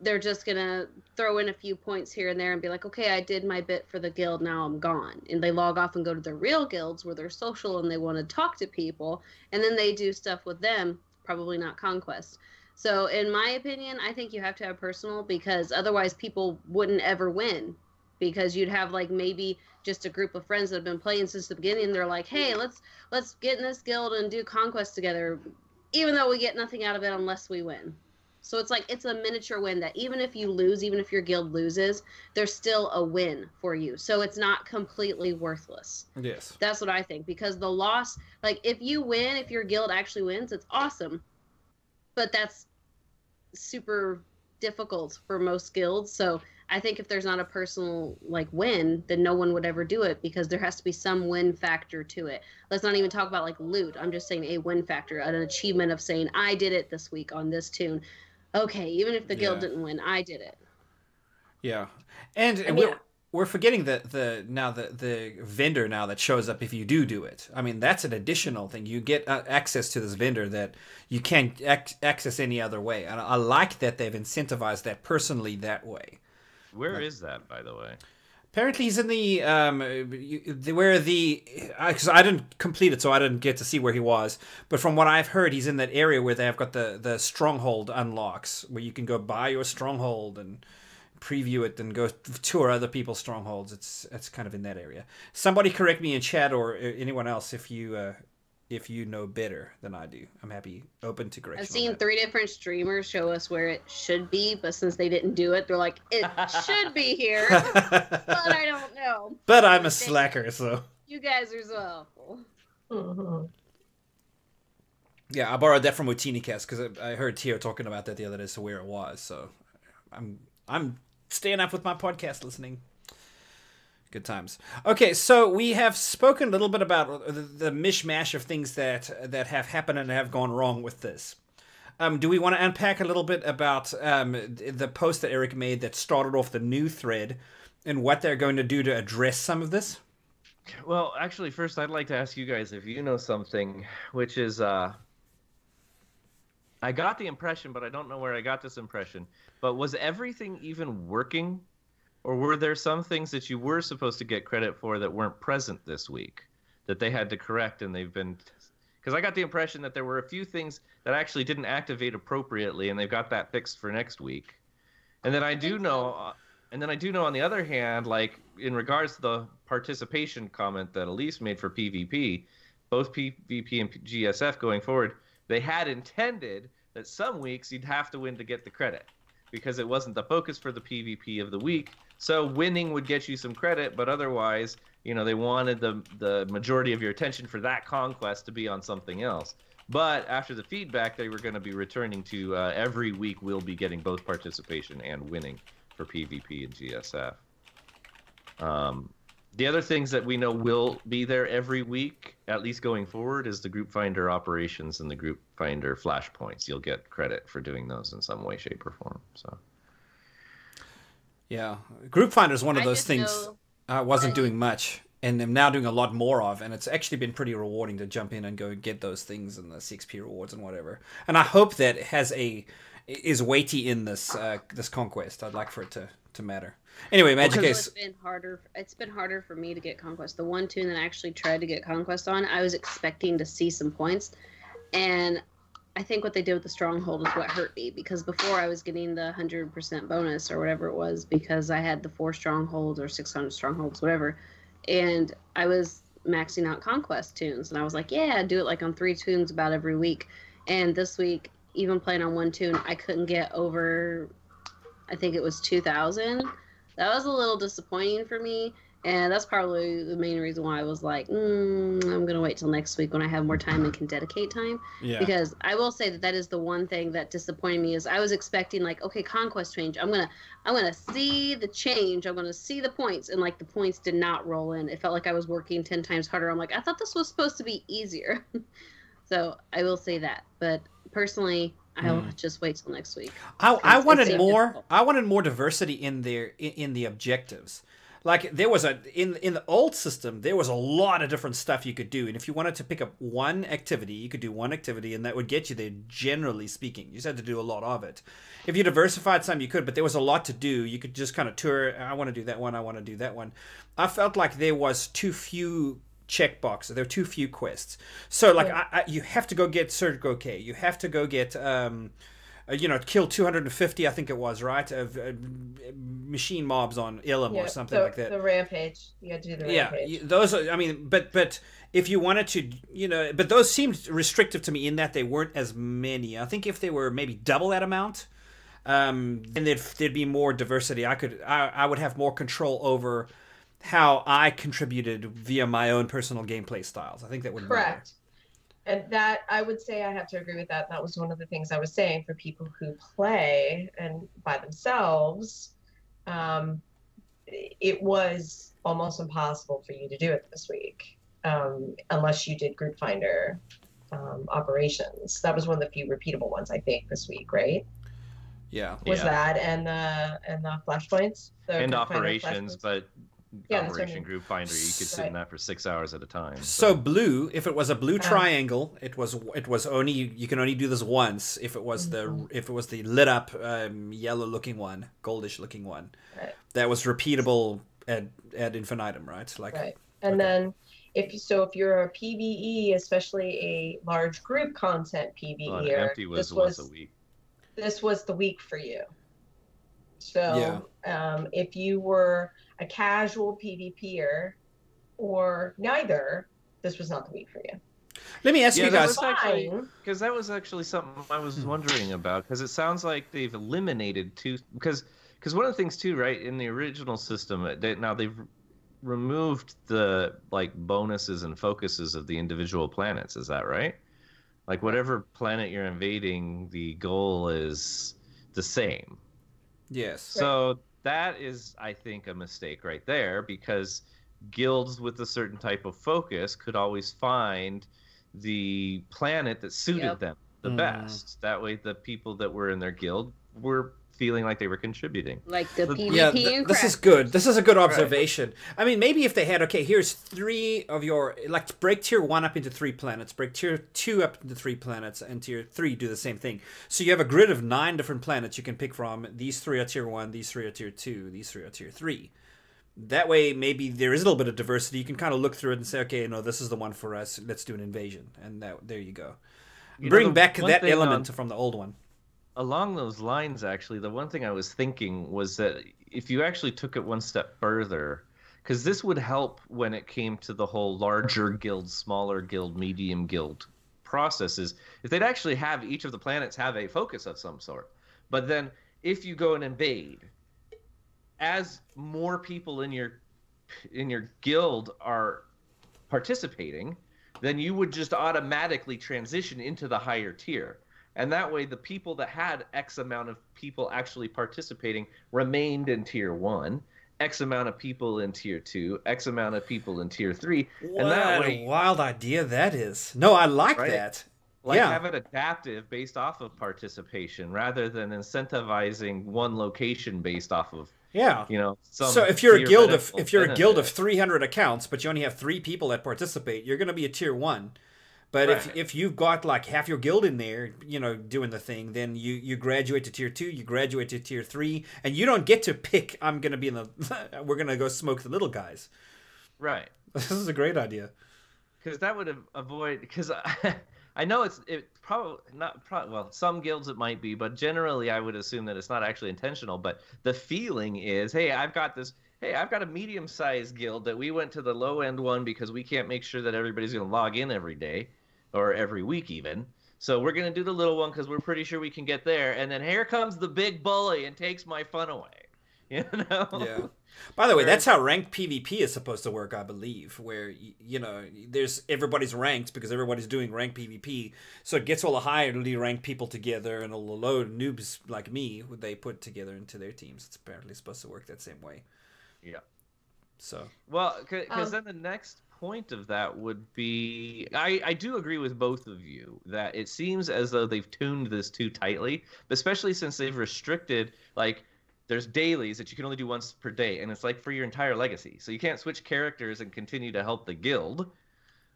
They're just going to throw in a few points here and there and be like, okay, I did my bit for the guild, now I'm gone. And they log off and go to their real guilds where they're social and they want to talk to people. And then they do stuff with them, probably not conquest. So in my opinion, I think you have to have personal because otherwise people wouldn't ever win. Because you'd have like maybe just a group of friends that have been playing since the beginning. And they're like, hey, let's get in this guild and do conquest together, even though we get nothing out of it unless we win. So it's like it's a miniature win that even if you lose, even if your guild loses, there's still a win for you. So it's not completely worthless. Yes. That's what I think. Because the loss, like if you win, if your guild actually wins, it's awesome. But that's super difficult for most guilds. So I think if there's not a personal like win, then no one would ever do it because there has to be some win factor to it. Let's not even talk about like loot. I'm just saying a win factor, an achievement of saying I did it this week on this toon. Okay, even if the guild didn't win, I did it. Yeah, and we're forgetting the vendor now that shows up if you do it. I mean, that's an additional thing. You get access to this vendor that you can't access any other way. And I like that they've incentivized that personally that way. Where is that, by the way? Apparently he's in because I didn't complete it, so I didn't get to see where he was. But from what I've heard, he's in that area where they have got the stronghold unlocks, where you can go buy your stronghold and preview it and go tour other people's strongholds. It's kind of in that area. Somebody correct me in chat or anyone else if you know better than I do. I'm open to correction. I've seen 3 different streamers show us where it should be, but since they didn't do it, they're like, it should be here, but I don't know. But I'm a slacker, so. You guys are so awful. Mm-hmm. Yeah, I borrowed that from Utinicast because I heard Tio talking about that the other day, so where it was. So I'm staying up with my podcast listening. Good times. Okay, so we have spoken a little bit about the mishmash of things that have happened and have gone wrong with this. Do we want to unpack a little bit about the post that Eric made that started off the new thread and what they're going to do to address some of this? Well, actually, first I'd like to ask you guys if you know something, which is I got the impression, but I don't know where I got this impression, but was everything even working? Or were there some things that you were supposed to get credit for that weren't present this week that they had to correct and they've been... Because I got the impression that there were a few things that actually didn't activate appropriately and they've got that fixed for next week. And then I do know on the other hand, like in regards to the participation comment that Elise made for PvP, both PvP and GSF going forward, they had intended that some weeks you'd have to win to get the credit because it wasn't the focus for the PvP of the week. So winning would get you some credit, but otherwise, they wanted the majority of your attention for that conquest to be on something else. But after the feedback, they were going to be returning to every week we'll be getting both participation and winning for PvP and GSF. The other things that we know will be there every week, at least going forward, is the Group Finder operations and the Group Finder flashpoints. You'll get credit for doing those in some way, shape, or form. So. Yeah, Group Finder is one of those things I wasn't doing much, and I'm now doing a lot more of, and it's actually been pretty rewarding to jump in and go get those things and the 6P rewards and whatever. And I hope that is weighty in this conquest. I'd like for it to matter. Anyway, Magic Case. It's been harder for me to get conquest. The one toon that I actually tried to get conquest on, I was expecting to see some points, and I think what they did with the stronghold is what hurt me, because before I was getting the 100% bonus or whatever it was because I had the 4 strongholds or 600 strongholds, whatever, and I was maxing out conquest tunes, and I was like, yeah, do it like on 3 tunes about every week. And this week, even playing on 1 tune, I couldn't get over, I think it was 2,000. That was a little disappointing for me. And that's probably the main reason why I was like, I'm going to wait till next week when I have more time and can dedicate time. Yeah. Because I will say that is the one thing that disappointed me is I was expecting like, okay, conquest change. I'm going to see the change. I'm going to see the points. And like the points did not roll in. It felt like I was working 10 times harder. I'm like, I thought this was supposed to be easier. So I will say that. But personally, I'll just wait till next week. I wanted more. I wanted more diversity in the objectives. Like there was in the old system, there was a lot of different stuff you could do, and if you wanted to pick up one activity, you could do one activity, and that would get you there. Generally speaking, you just had to do a lot of it. If you diversified some, you could, but there was a lot to do. You could just kind of tour. I want to do that one. I want to do that one. I felt like there was too few checkboxes. There were too few quests. So like you have to go get Surko'k. You have to go get kill 250, I think it was, right, of machine mobs on Ilum or something like that. The rampage. You had to do the rampage. Yeah, those are, I mean, but if you wanted to, but those seemed restrictive to me in that they weren't as many. I think if they were maybe double that amount, then there'd be more diversity. I would have more control over how I contributed via my own personal gameplay styles. I think that would be correct. And that, I would say I have to agree with that. That was one of the things I was saying for people who play and by themselves. It was almost impossible for you to do it this week unless you did group finder operations. That was one of the few repeatable ones, I think, this week, right? Yeah. Was that and the flashpoints? And operations, but Operation Group Finder, you could sit in that for 6 hours at a time. So blue, if it was a blue triangle, it was only, you can only do this once. If it was the lit up yellow looking one, goldish looking one, that was repeatable ad infinitum, right? Like, right. And then if you're a PvE, especially a large group content PvE, empty was once a week. This was the week for you. So if you were a casual PvPer or neither, this was not the week for you. Let me ask you guys, because that was actually something I was wondering about, because it sounds like they've eliminated because one of the things too, right, in the original system, now they've removed the like bonuses and focuses of the individual planets. Is that right? Like whatever planet you're invading, the goal is the same. Yes. So that is, I think, a mistake right there, because guilds with a certain type of focus could always find the planet that suited them the best. That way the people that were in their guild were feeling like they were contributing. Like the PvP and this is good. This is a good observation. Right. I mean, maybe if they had, okay, here's 3 of your, like, break tier 1 up into 3 planets, break tier 2 up into 3 planets, and tier 3 do the same thing. So you have a grid of 9 different planets you can pick from. These 3 are tier 1, these 3 are tier 2, these 3 are tier 3. That way, maybe there is a little bit of diversity. You can kind of look through it and say, okay, no, this is the one for us. Let's do an invasion. And there you go. Bring back that element from the old one. Along those lines, actually, the one thing I was thinking was that if you actually took it one step further, because this would help when it came to the whole larger guild, smaller guild, medium guild processes, if they'd actually have each of the planets have a focus of some sort. But then if you go and invade, as more people in your guild are participating, then you would just automatically transition into the higher tier. And that way, the people that had X amount of people actually participating remained in tier 1, X amount of people in tier 2, X amount of people in tier 3. What a wild idea that is. No, I like that. Like have it adaptive based off of participation rather than incentivizing one location based off of so if you're a guild of 300 accounts, but you only have 3 people that participate, you're going to be a tier 1. But if you've got like half your guild in there, doing the thing, then you graduate to tier 2, you graduate to tier 3, and you don't get to pick, I'm going to be in we're going to go smoke the little guys. Right. This is a great idea. Because that would avoid, because I know it probably not. Well, some guilds it might be, but generally I would assume that it's not actually intentional. But the feeling is, hey, I've got this. Hey, I've got a medium-sized guild that we went to the low-end one because we can't make sure that everybody's going to log in every day or every week even. So we're going to do the little one because we're pretty sure we can get there. And then here comes the big bully and takes my fun away. You know? Yeah. By the way, that's how ranked PvP is supposed to work, I believe, where, you know, there's everybody's ranked because everybody's doing ranked PvP. So it gets all the highly ranked people together and all the low noobs like me, who they put together into their teams. It's apparently supposed to work that same way. Yeah. So. Well, because then the next point of that would be, I do agree with both of you that it seems as though they've tuned this too tightly, especially since they've restricted, like, there's dailies that you can only do once per day, and it's like for your entire legacy. So you can't switch characters and continue to help the guild.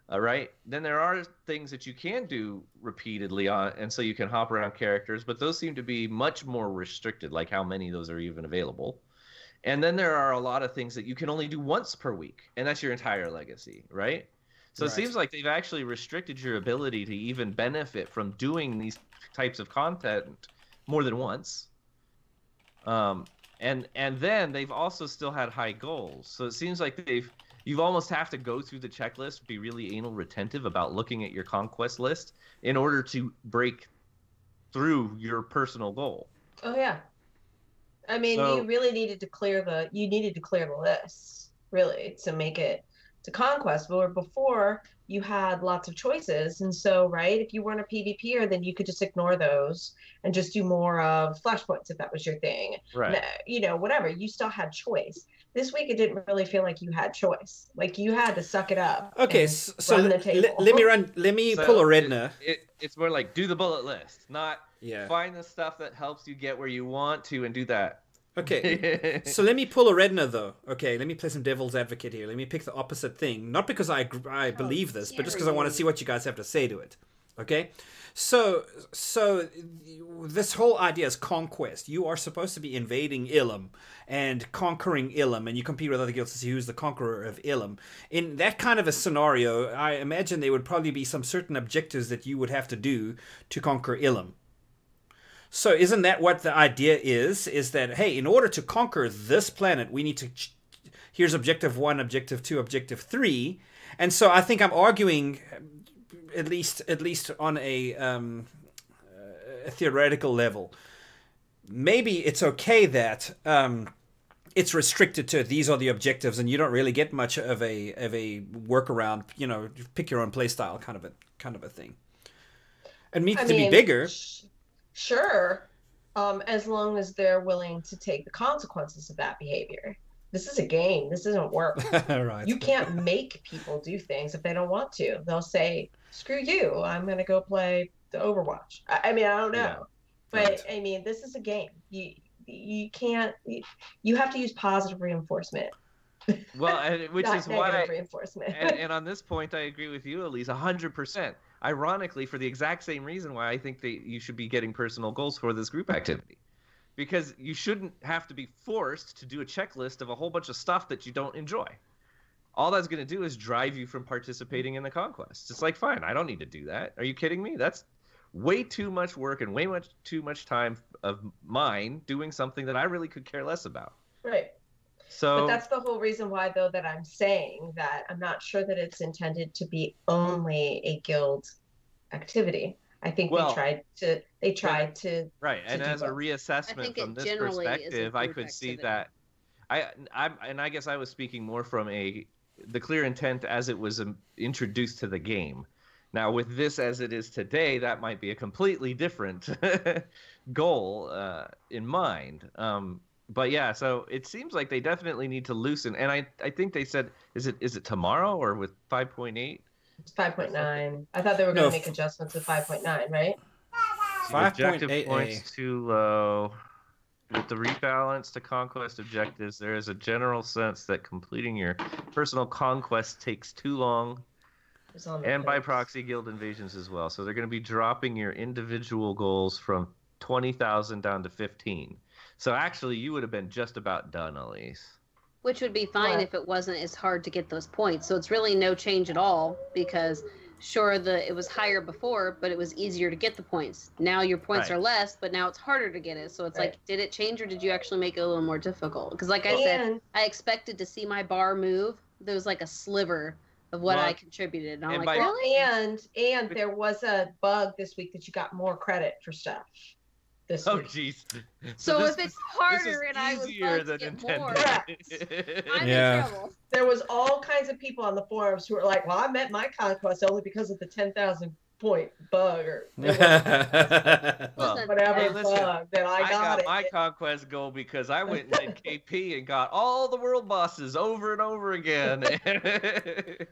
All right. Then there are things that you can do repeatedly on, and so you can hop around characters, but those seem to be much more restricted, like how many of those are even available. And then there are a lot of things that you can only do once per week, and that's your entire legacy, right? So It seems like they've actually restricted your ability to even benefit from doing these types of content more than once. And then they've also still had high goals. So it seems like you've almost have to go through the checklist, be really anal retentive about looking at your conquest list in order to break through your personal goal. Oh yeah. I mean, you really needed to clear the list, really, to make it to conquest. Where before you had lots of choices, and so right, if you weren't a PvPer, then you could just ignore those and just do more of flashpoints if that was your thing. Right. You know, whatever. You still had choice. This week it didn't really feel like you had choice. Like you had to suck it up. Okay, so let me pull a Redna. It's more like do the bullet list, not Yeah. find the stuff that helps you get where you want to and do that. Okay, so let me pull a Redna though. Okay, let me play some devil's advocate here. Let me pick the opposite thing. Not because I believe this, but just because I want to see what you guys have to say to it. Okay, so this whole idea is conquest. You are supposed to be invading Ilum and conquering Ilum, and you compete with other guilds to see who's the conqueror of Ilum. In that kind of a scenario, I imagine there would probably be some certain objectives that you would have to do to conquer Ilum. So isn't that what the idea is? Is that, hey, in order to conquer this planet, we need to... Here's objective 1, objective 2, objective 3. And so I think I'm arguing, at least on a theoretical level, maybe it's okay that it's restricted to these are the objectives and you don't really get much of a workaround, you know, pick your own playstyle kind of a thing. It needs to be bigger. Sure, as long as they're willing to take the consequences of that behavior. This is a game. This doesn't work. Right. You can't make people do things if they don't want to. They'll say, screw you, I'm going to go play the Overwatch. I mean, I don't know. Yeah. But, right. I mean, this is a game. You can't... You have to use positive reinforcement. Well, which is why... reinforcement. and on this point, I agree with you, Elise, 100%. Ironically, for the exact same reason why I think that you should be getting personal goals for this group activity. Because you shouldn't have to be forced to do a checklist of a whole bunch of stuff that you don't enjoy. All that's going to do is drive you from participating in the conquest. It's like, fine, I don't need to do that. Are you kidding me? That's way too much work and too much time of mine doing something that I really could care less about. Right. So, but that's the whole reason why, though, that I'm saying that I'm not sure that it's intended to be only a guild activity. I think they tried to right. And as a reassessment from this perspective, I could see that. I guess I was speaking more from the clear intent as it was introduced to the game. Now, with this as it is today, that might be a completely different goal in mind. But yeah, so it seems like they definitely need to loosen. And I think they said, is it tomorrow or with 5.8? It's 5.9. I thought they were going to make adjustments with 5.9, right? 5.8 points too low. With the rebalance to conquest objectives, there is a general sense that completing your personal conquest takes too long. And by proxy, guild invasions as well. So they're going to be dropping your individual goals from 20,000 down to 15. So actually, you would have been just about done, Elise. Which would be fine if it wasn't as hard to get those points. So it's really no change at all because sure, it was higher before, but it was easier to get the points. Now your points Right. are less, but now it's harder to get it. So it's Right. like, did it change or did you actually make it a little more difficult? Because like I And- said, I expected to see my bar move. There was like a sliver of what Well, I contributed. And I'm and like, by- really? And there was a bug this week that you got more credit for stuff this Oh week. jeez. So this if it's is harder and I was easier bugged to than get more, intended. I'm Yeah. in trouble. There was all kinds of people on the forums who were like, "Well, I met my conquest only because of the 10,000 point bug or Well, whatever hey, listen, bug that I got it." my conquest goal because I went and did KP and got all the world bosses over and over again.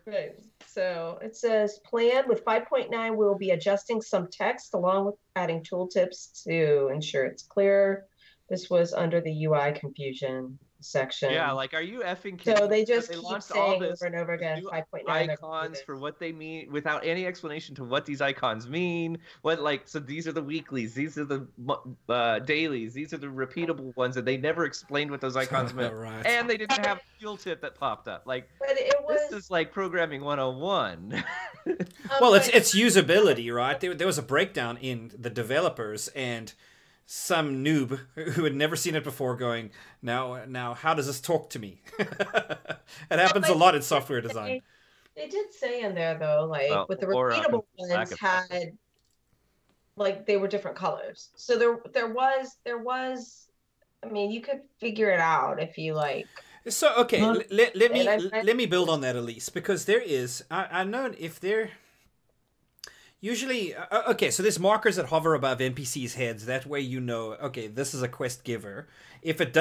Right. So it says, plan with 5.9, we'll be adjusting some text along with adding tooltips to ensure it's clear. This was under the UI confusion section. Yeah, like, are you effing kidding? so they Because just they keep launched all saying this over and over again, new 5.9 icons for what they mean without any explanation to what these icons mean. What, like, so these are the weeklies, these are the dailies, these are the repeatable ones, and they never explained what those icons meant. Right. And they didn't have a fuel tip that popped up. Like, But it was this is like programming 101. Well, but- it's usability, right? There was a breakdown in the developers, and some noob who had never seen it before going, now, how does this talk to me? It happens a lot in software design. They did say in there though, like Well, with the or, repeatable lack ones of had, like they were different colors. So there was. I mean, you could figure it out if you like. So okay, Huh? let me build on that, Elise, because there is I know if there usually okay, so there's markers that hover above NPCs' heads. That way you know, okay, this is a quest giver. If it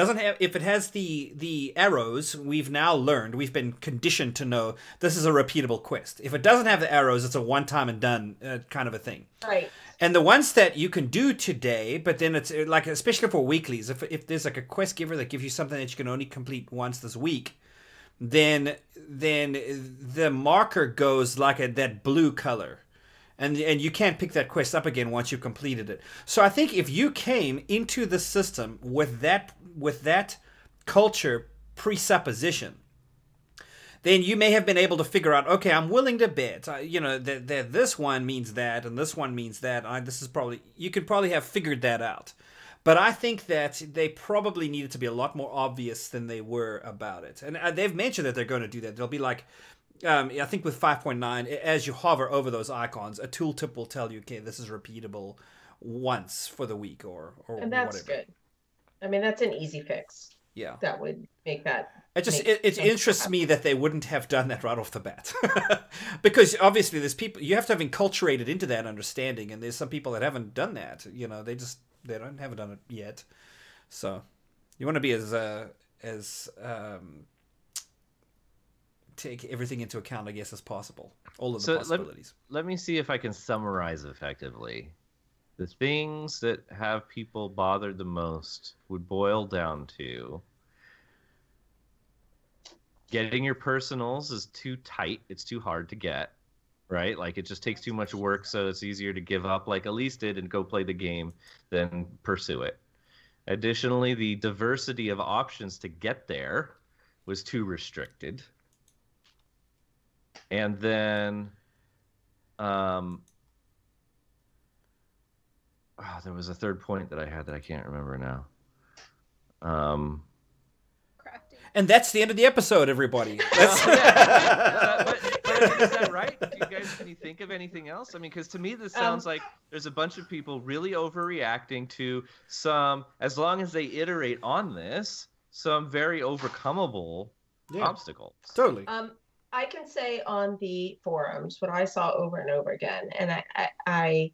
has the arrows, we've now learned, we've been conditioned to know this is a repeatable quest. If it doesn't have the arrows, it's a one time and done kind of a thing. Right. And the ones that you can do today, but then it's like, especially for weeklies, if there's like a quest giver that gives you something that you can only complete once this week, then the marker goes like that blue color. And you can't pick that quest up again once you've completed it. So I think if you came into the system with that culture presupposition, then you may have been able to figure out, okay, I'm willing to bet, that this one means that and this one means that. You could probably have figured that out. But I think that they probably needed to be a lot more obvious than they were about it. And they've mentioned that they're going to do that. They'll be like, I think with 5.9, as you hover over those icons, a tooltip will tell you, okay, this is repeatable once for the week or And that's whatever. good. I mean, that's an easy fix. Yeah. That would make that. It interests me that they wouldn't have done that right off the bat. Because obviously there's people, you have to have enculturated into that understanding, and there's some people that haven't done that. They haven't done it yet. So you want to be as take everything into account, I guess, as possible. All of the possibilities. Let me see if I can summarize effectively. The things that have people bothered the most would boil down to getting your personals is too tight. It's too hard to get, right? Like, it just takes too much work, so it's easier to give up, like Elise did, and go play the game than pursue it. Additionally, the diversity of options to get there was too restricted. And then there was a third point that I had that I can't remember now. Crafting. And that's the end of the episode, everybody. That's... But is that right? Can you think of anything else? I mean, because to me this sounds like there's a bunch of people really overreacting to some, as long as they iterate on this, some very overcomable obstacles. Totally. I can say on the forums what I saw over and over again, and I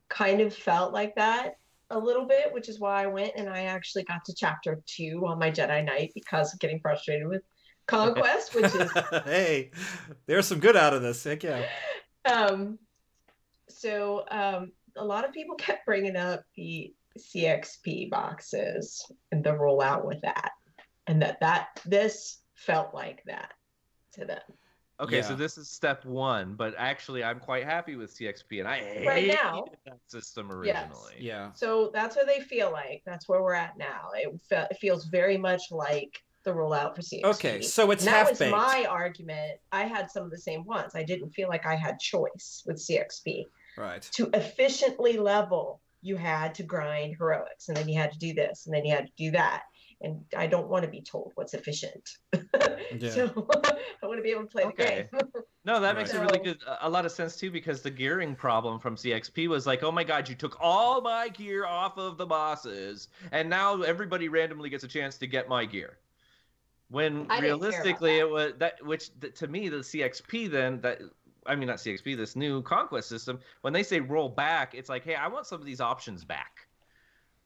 kind of felt like that a little bit, which is why I went and I actually got to chapter 2 on my Jedi Knight because of getting frustrated with Conquest, which is hey, there's some good out of this. Heck yeah. So a lot of people kept bringing up the CXP boxes and the rollout with that, and that this felt like that to them. Okay, Yeah. so this is step 1, but actually I'm quite happy with CXP, and I Right hated now. that system originally. Yeah. So that's where they feel like. That's where we're at now. It feels very much like the rollout for CXP. Okay, so it's and that half-baked. was my argument. I had some of the same ones. I didn't feel like I had choice with CXP. Right. To efficiently level, you had to grind heroics, and then you had to do this, and then you had to do that. And I don't want to be told what's efficient. Yeah. So I want to be able to play the game. No, that Right. makes a lot of sense too, because the gearing problem from CXP was like, oh my god, you took all my gear off of the bosses, and now everybody randomly gets a chance to get my gear. When realistically it was to me, the CXP then not CXP, this new Conquest system, when they say roll back, it's like, hey, I want some of these options back.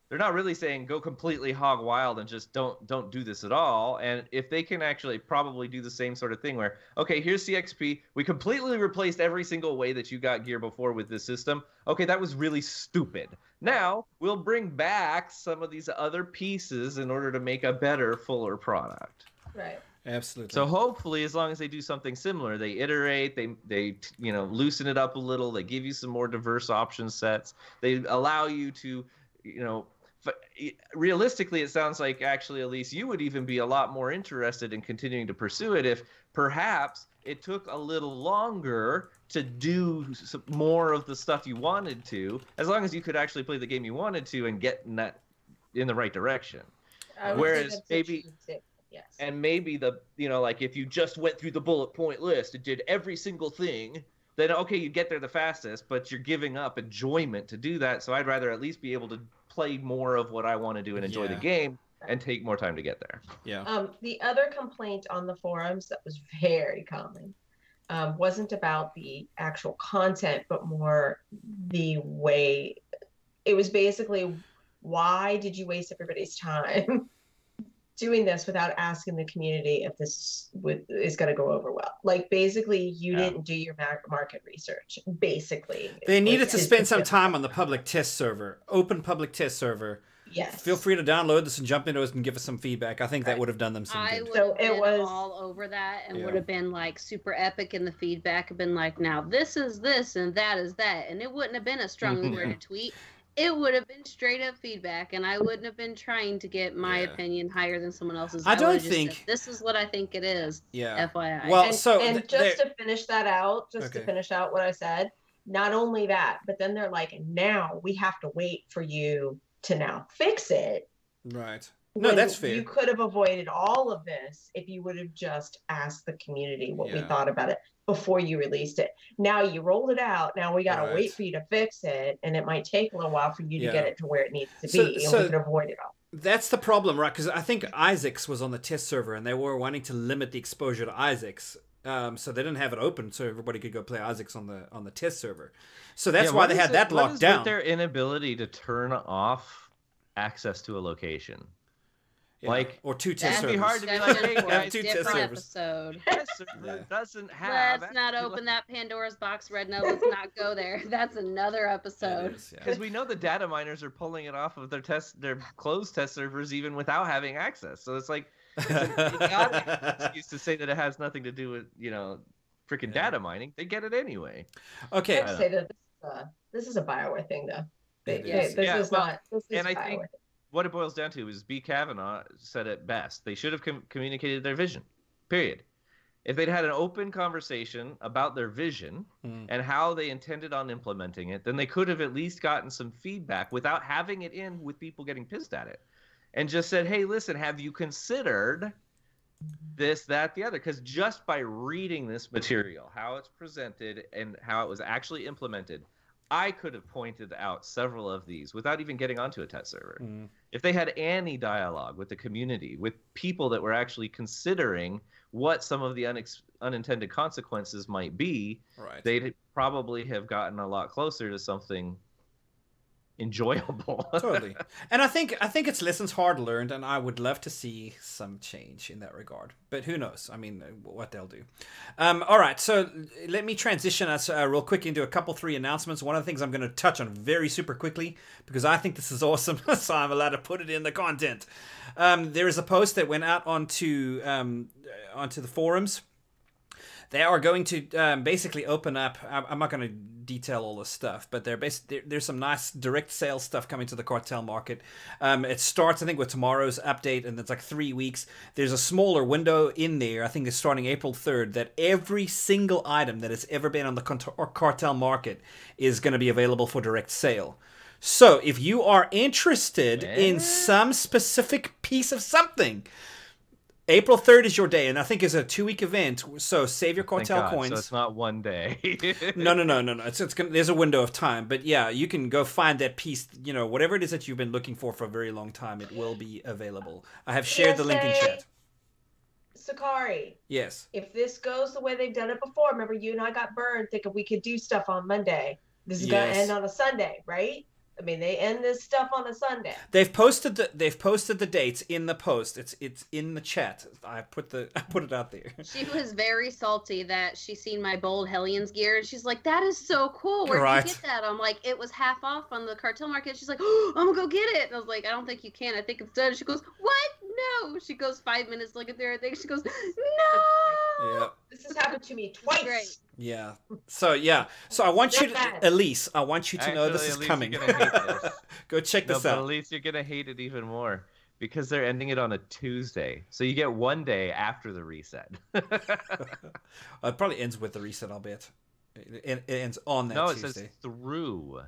They're not really saying go completely hog wild and just don't do this at all. And if they can actually probably do the same sort of thing where, okay, here's CXP, we completely replaced every single way that you got gear before with this system. Okay, that was really stupid. Now we'll bring back some of these other pieces in order to make a better, fuller product. Right. Absolutely. So hopefully, as long as they do something similar, they iterate, they loosen it up a little, they give you some more diverse option sets, they allow you to, realistically, it sounds like actually, Elise, you would even be a lot more interested in continuing to pursue it if perhaps it took a little longer to do some more of the stuff you wanted to, as long as you could actually play the game you wanted to and get in the right direction. Whereas maybe, yes. And maybe like if you just went through the bullet point list and did every single thing, then okay, you get there the fastest, but you're giving up enjoyment to do that. So I'd rather at least be able to play more of what I want to do and enjoy the game and take more time to get there. Yeah. The other complaint on the forums that was very common wasn't about the actual content, but more the way. It was basically, why did you waste everybody's time doing this without asking the community if this is going to go over well? Like, basically, you didn't do your market research. Basically, they needed to spend some time on the public test server, open public test server. Yes. Feel free to download this and jump into it and give us some feedback. I think that would have done them some good. I would have been all over that and would have been like super epic in the feedback. Have been like, now this is this and that is that, and it wouldn't have been a strongly worded tweet. It would have been straight up feedback, and I wouldn't have been trying to get my opinion higher than someone else's. I don't think said, this is what I think it is. Yeah. FYI. Well, to finish that out, to finish out what I said, not only that, but then they're like, now we have to wait for you to now fix it. Right. No, that's fair. You could have avoided all of this if you would have just asked the community what we thought about it before you released it. Now you rolled it out. Now we got to wait for you to fix it, and it might take a little while for you to get it to where it needs to be, and we could avoid it all. That's the problem, right? Because I think Isaac's was on the test server, and they were wanting to limit the exposure to Isaac's, so they didn't have it open, so everybody could go play Isaac's on the test server. So that's why they had that locked down. What is their inability to turn off access to a location? Yeah. Like, or two test servers. It'd be hard to be like, hey guys, two test servers. Episode. Doesn't have. Let's not open that Pandora's box, Red. No, let's not go there. That's another episode. Because we know the data miners are pulling it off of their closed test servers even without having access. So it's like, it's an excuse to say that it has nothing to do with freaking data mining. They get it anyway. Okay. I'd say that this is a BioWare thing, though. This is not. This is BioWare. I think what it boils down to is B. Kavanaugh said it best. They should have communicated their vision, period. If they'd had an open conversation about their vision and how they intended on implementing it, then they could have at least gotten some feedback without having it in with people getting pissed at it. And just said, hey, listen, have you considered this, that, the other? Because just by reading this material, how it's presented and how it was actually implemented, I could have pointed out several of these without even getting onto a test server. If they had any dialogue with the community, with people that were actually considering what some of the unintended consequences might be, they'd probably have gotten a lot closer to something enjoyable. Totally. And I think it's lessons hard learned, and I would love to see some change in that regard. But who knows? I mean, what they'll do. All right, so let me transition us real quick into a couple, 3 announcements. One of the things I'm going to touch on very super quickly, because I think this is awesome, so I'm allowed to put it in the content. There is a post that went out onto the forums They are going to basically open up. I'm not going to detail all this stuff, but there's some nice direct sales stuff coming to the cartel market. It starts, I think, with tomorrow's update, and it's like 3 weeks. There's a smaller window in there. I think it's starting April 3rd. That every single item that has ever been on the cartel market is going to be available for direct sale. So if you are interested in some specific piece of something, April 3rd is your day, and I think it's a 2-week event, so save your cartel coins. So it's not one day. No. There's a window of time, but yeah, you can go find that piece, whatever it is that you've been looking for a very long time, it will be available. I have shared the link in chat. Sakari. Yes. If this goes the way they've done it before, remember you and I got burned thinking we could do stuff on Monday. This is going to end on a Sunday, right? I mean, they end this stuff on a Sunday. They've posted the dates in the post. It's in the chat. I put it out there. She was very salty that she seen my bold Hellions gear, and she's like, "That is so cool. Where did you get that?" I'm like, "It was half off on the cartel market." She's like, "Oh, I'm gonna go get it." And I was like, "I don't think you can. I think it's done." She goes, "What? No." She goes 5 minutes looking through everything. She goes, "No." Yeah. This has happened to me twice. Great. Yeah. So I want you to, Elise, I want you to know this is coming. You're gonna hate this. Go check this out. But Elise, you're gonna hate it even more because they're ending it on a Tuesday. So you get one day after the reset. It probably ends with the reset, I'll bet. It ends on that Tuesday. No, it says through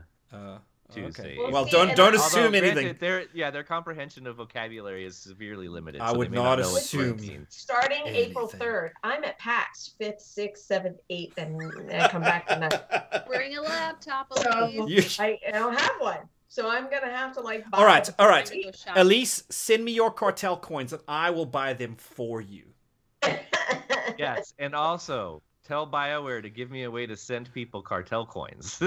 Tuesday. Okay. Well, don't assume anything. Their comprehension of vocabulary is severely limited. I would not assume. Starting April 3rd, I'm at PAX 5th, 6th, 7th, 8th, and I come back tonight. Bring a laptop, Elise. I don't have one. So I'm going to have to buy All right. Elise, send me your cartel coins and I will buy them for you. Yes, and also tell BioWare to give me a way to send people cartel coins.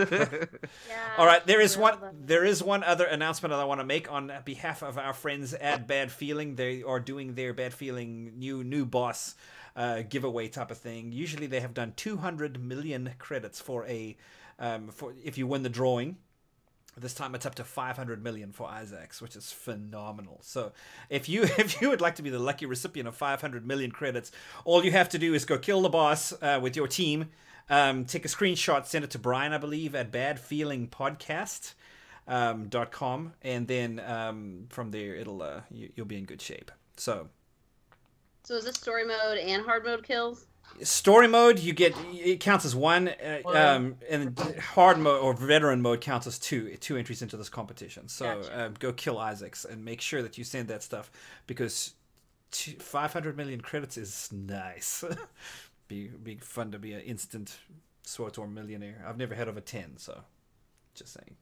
All right, there is one other announcement that I want to make on behalf of our friends at Bad Feeling. They are doing their Bad Feeling new boss giveaway type of thing. Usually they have done 200 million credits for if you win the drawing. This time it's up to 500 million for Isaacs, which is phenomenal. So if you would like to be the lucky recipient of 500 million credits, all you have to do is go kill the boss with your team, take a screenshot, send it to Brian, I believe, at badfeelingpodcast.com, and then from there you'll be in good shape. So is this story mode and hard mode kills? Story mode, it counts as one, and hard mode or veteran mode counts as two entries into this competition. So gotcha. Go kill Isaacs and make sure that you send that stuff because 500 million credits is nice. be fun to be an instant SWTOR millionaire. I've never had over 10, so just saying.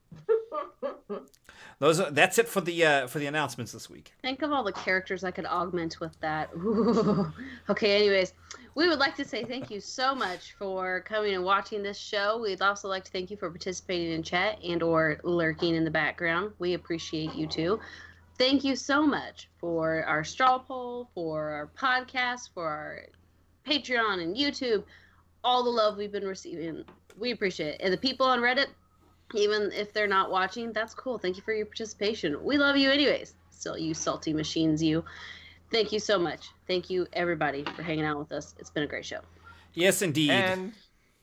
That's it for the announcements this week. Think of all the characters I could augment with that. Ooh. Okay, anyways, we would like to say thank you so much for coming and watching this show. We'd also like to thank you for participating in chat and or lurking in the background. We appreciate you too. Thank you so much for our straw poll, for our podcast, for our Patreon and YouTube. All the love we've been receiving. We appreciate it. And the people on Reddit, even if they're not watching, that's cool. Thank you for your participation. We love you anyways. Still, you salty machines, you. Thank you so much. Thank you, everybody, for hanging out with us. It's been a great show. Yes, indeed. And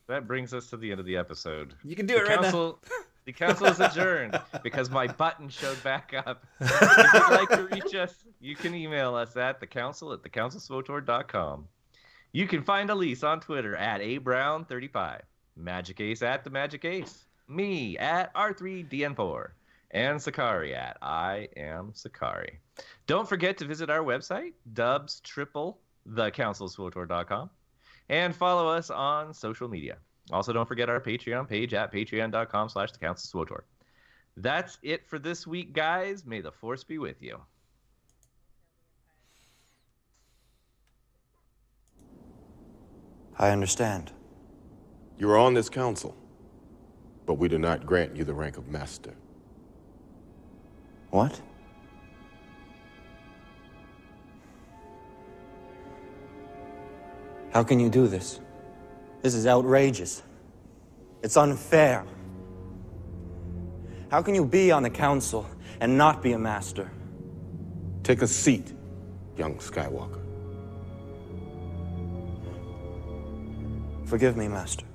that brings us to the end of the episode. You can do it right now. The council is adjourned because my button showed back up. If you'd like to reach us, you can email us at thecouncil@thecouncilswotor.com. You can find Elise on Twitter at abrown35, Magic Ace at the Magic Ace, me at R3DN4, and Sakari at I am Sakari. Don't forget to visit our website, thecouncilswotor.com, and follow us on social media. Also, don't forget our Patreon page at patreon.com/thecouncilswotor. That's it for this week, guys. May the force be with you. I understand. You are on this council, but we do not grant you the rank of master. What? How can you do this? This is outrageous. It's unfair. How can you be on the council and not be a master? Take a seat, young Skywalker. Forgive me, Master.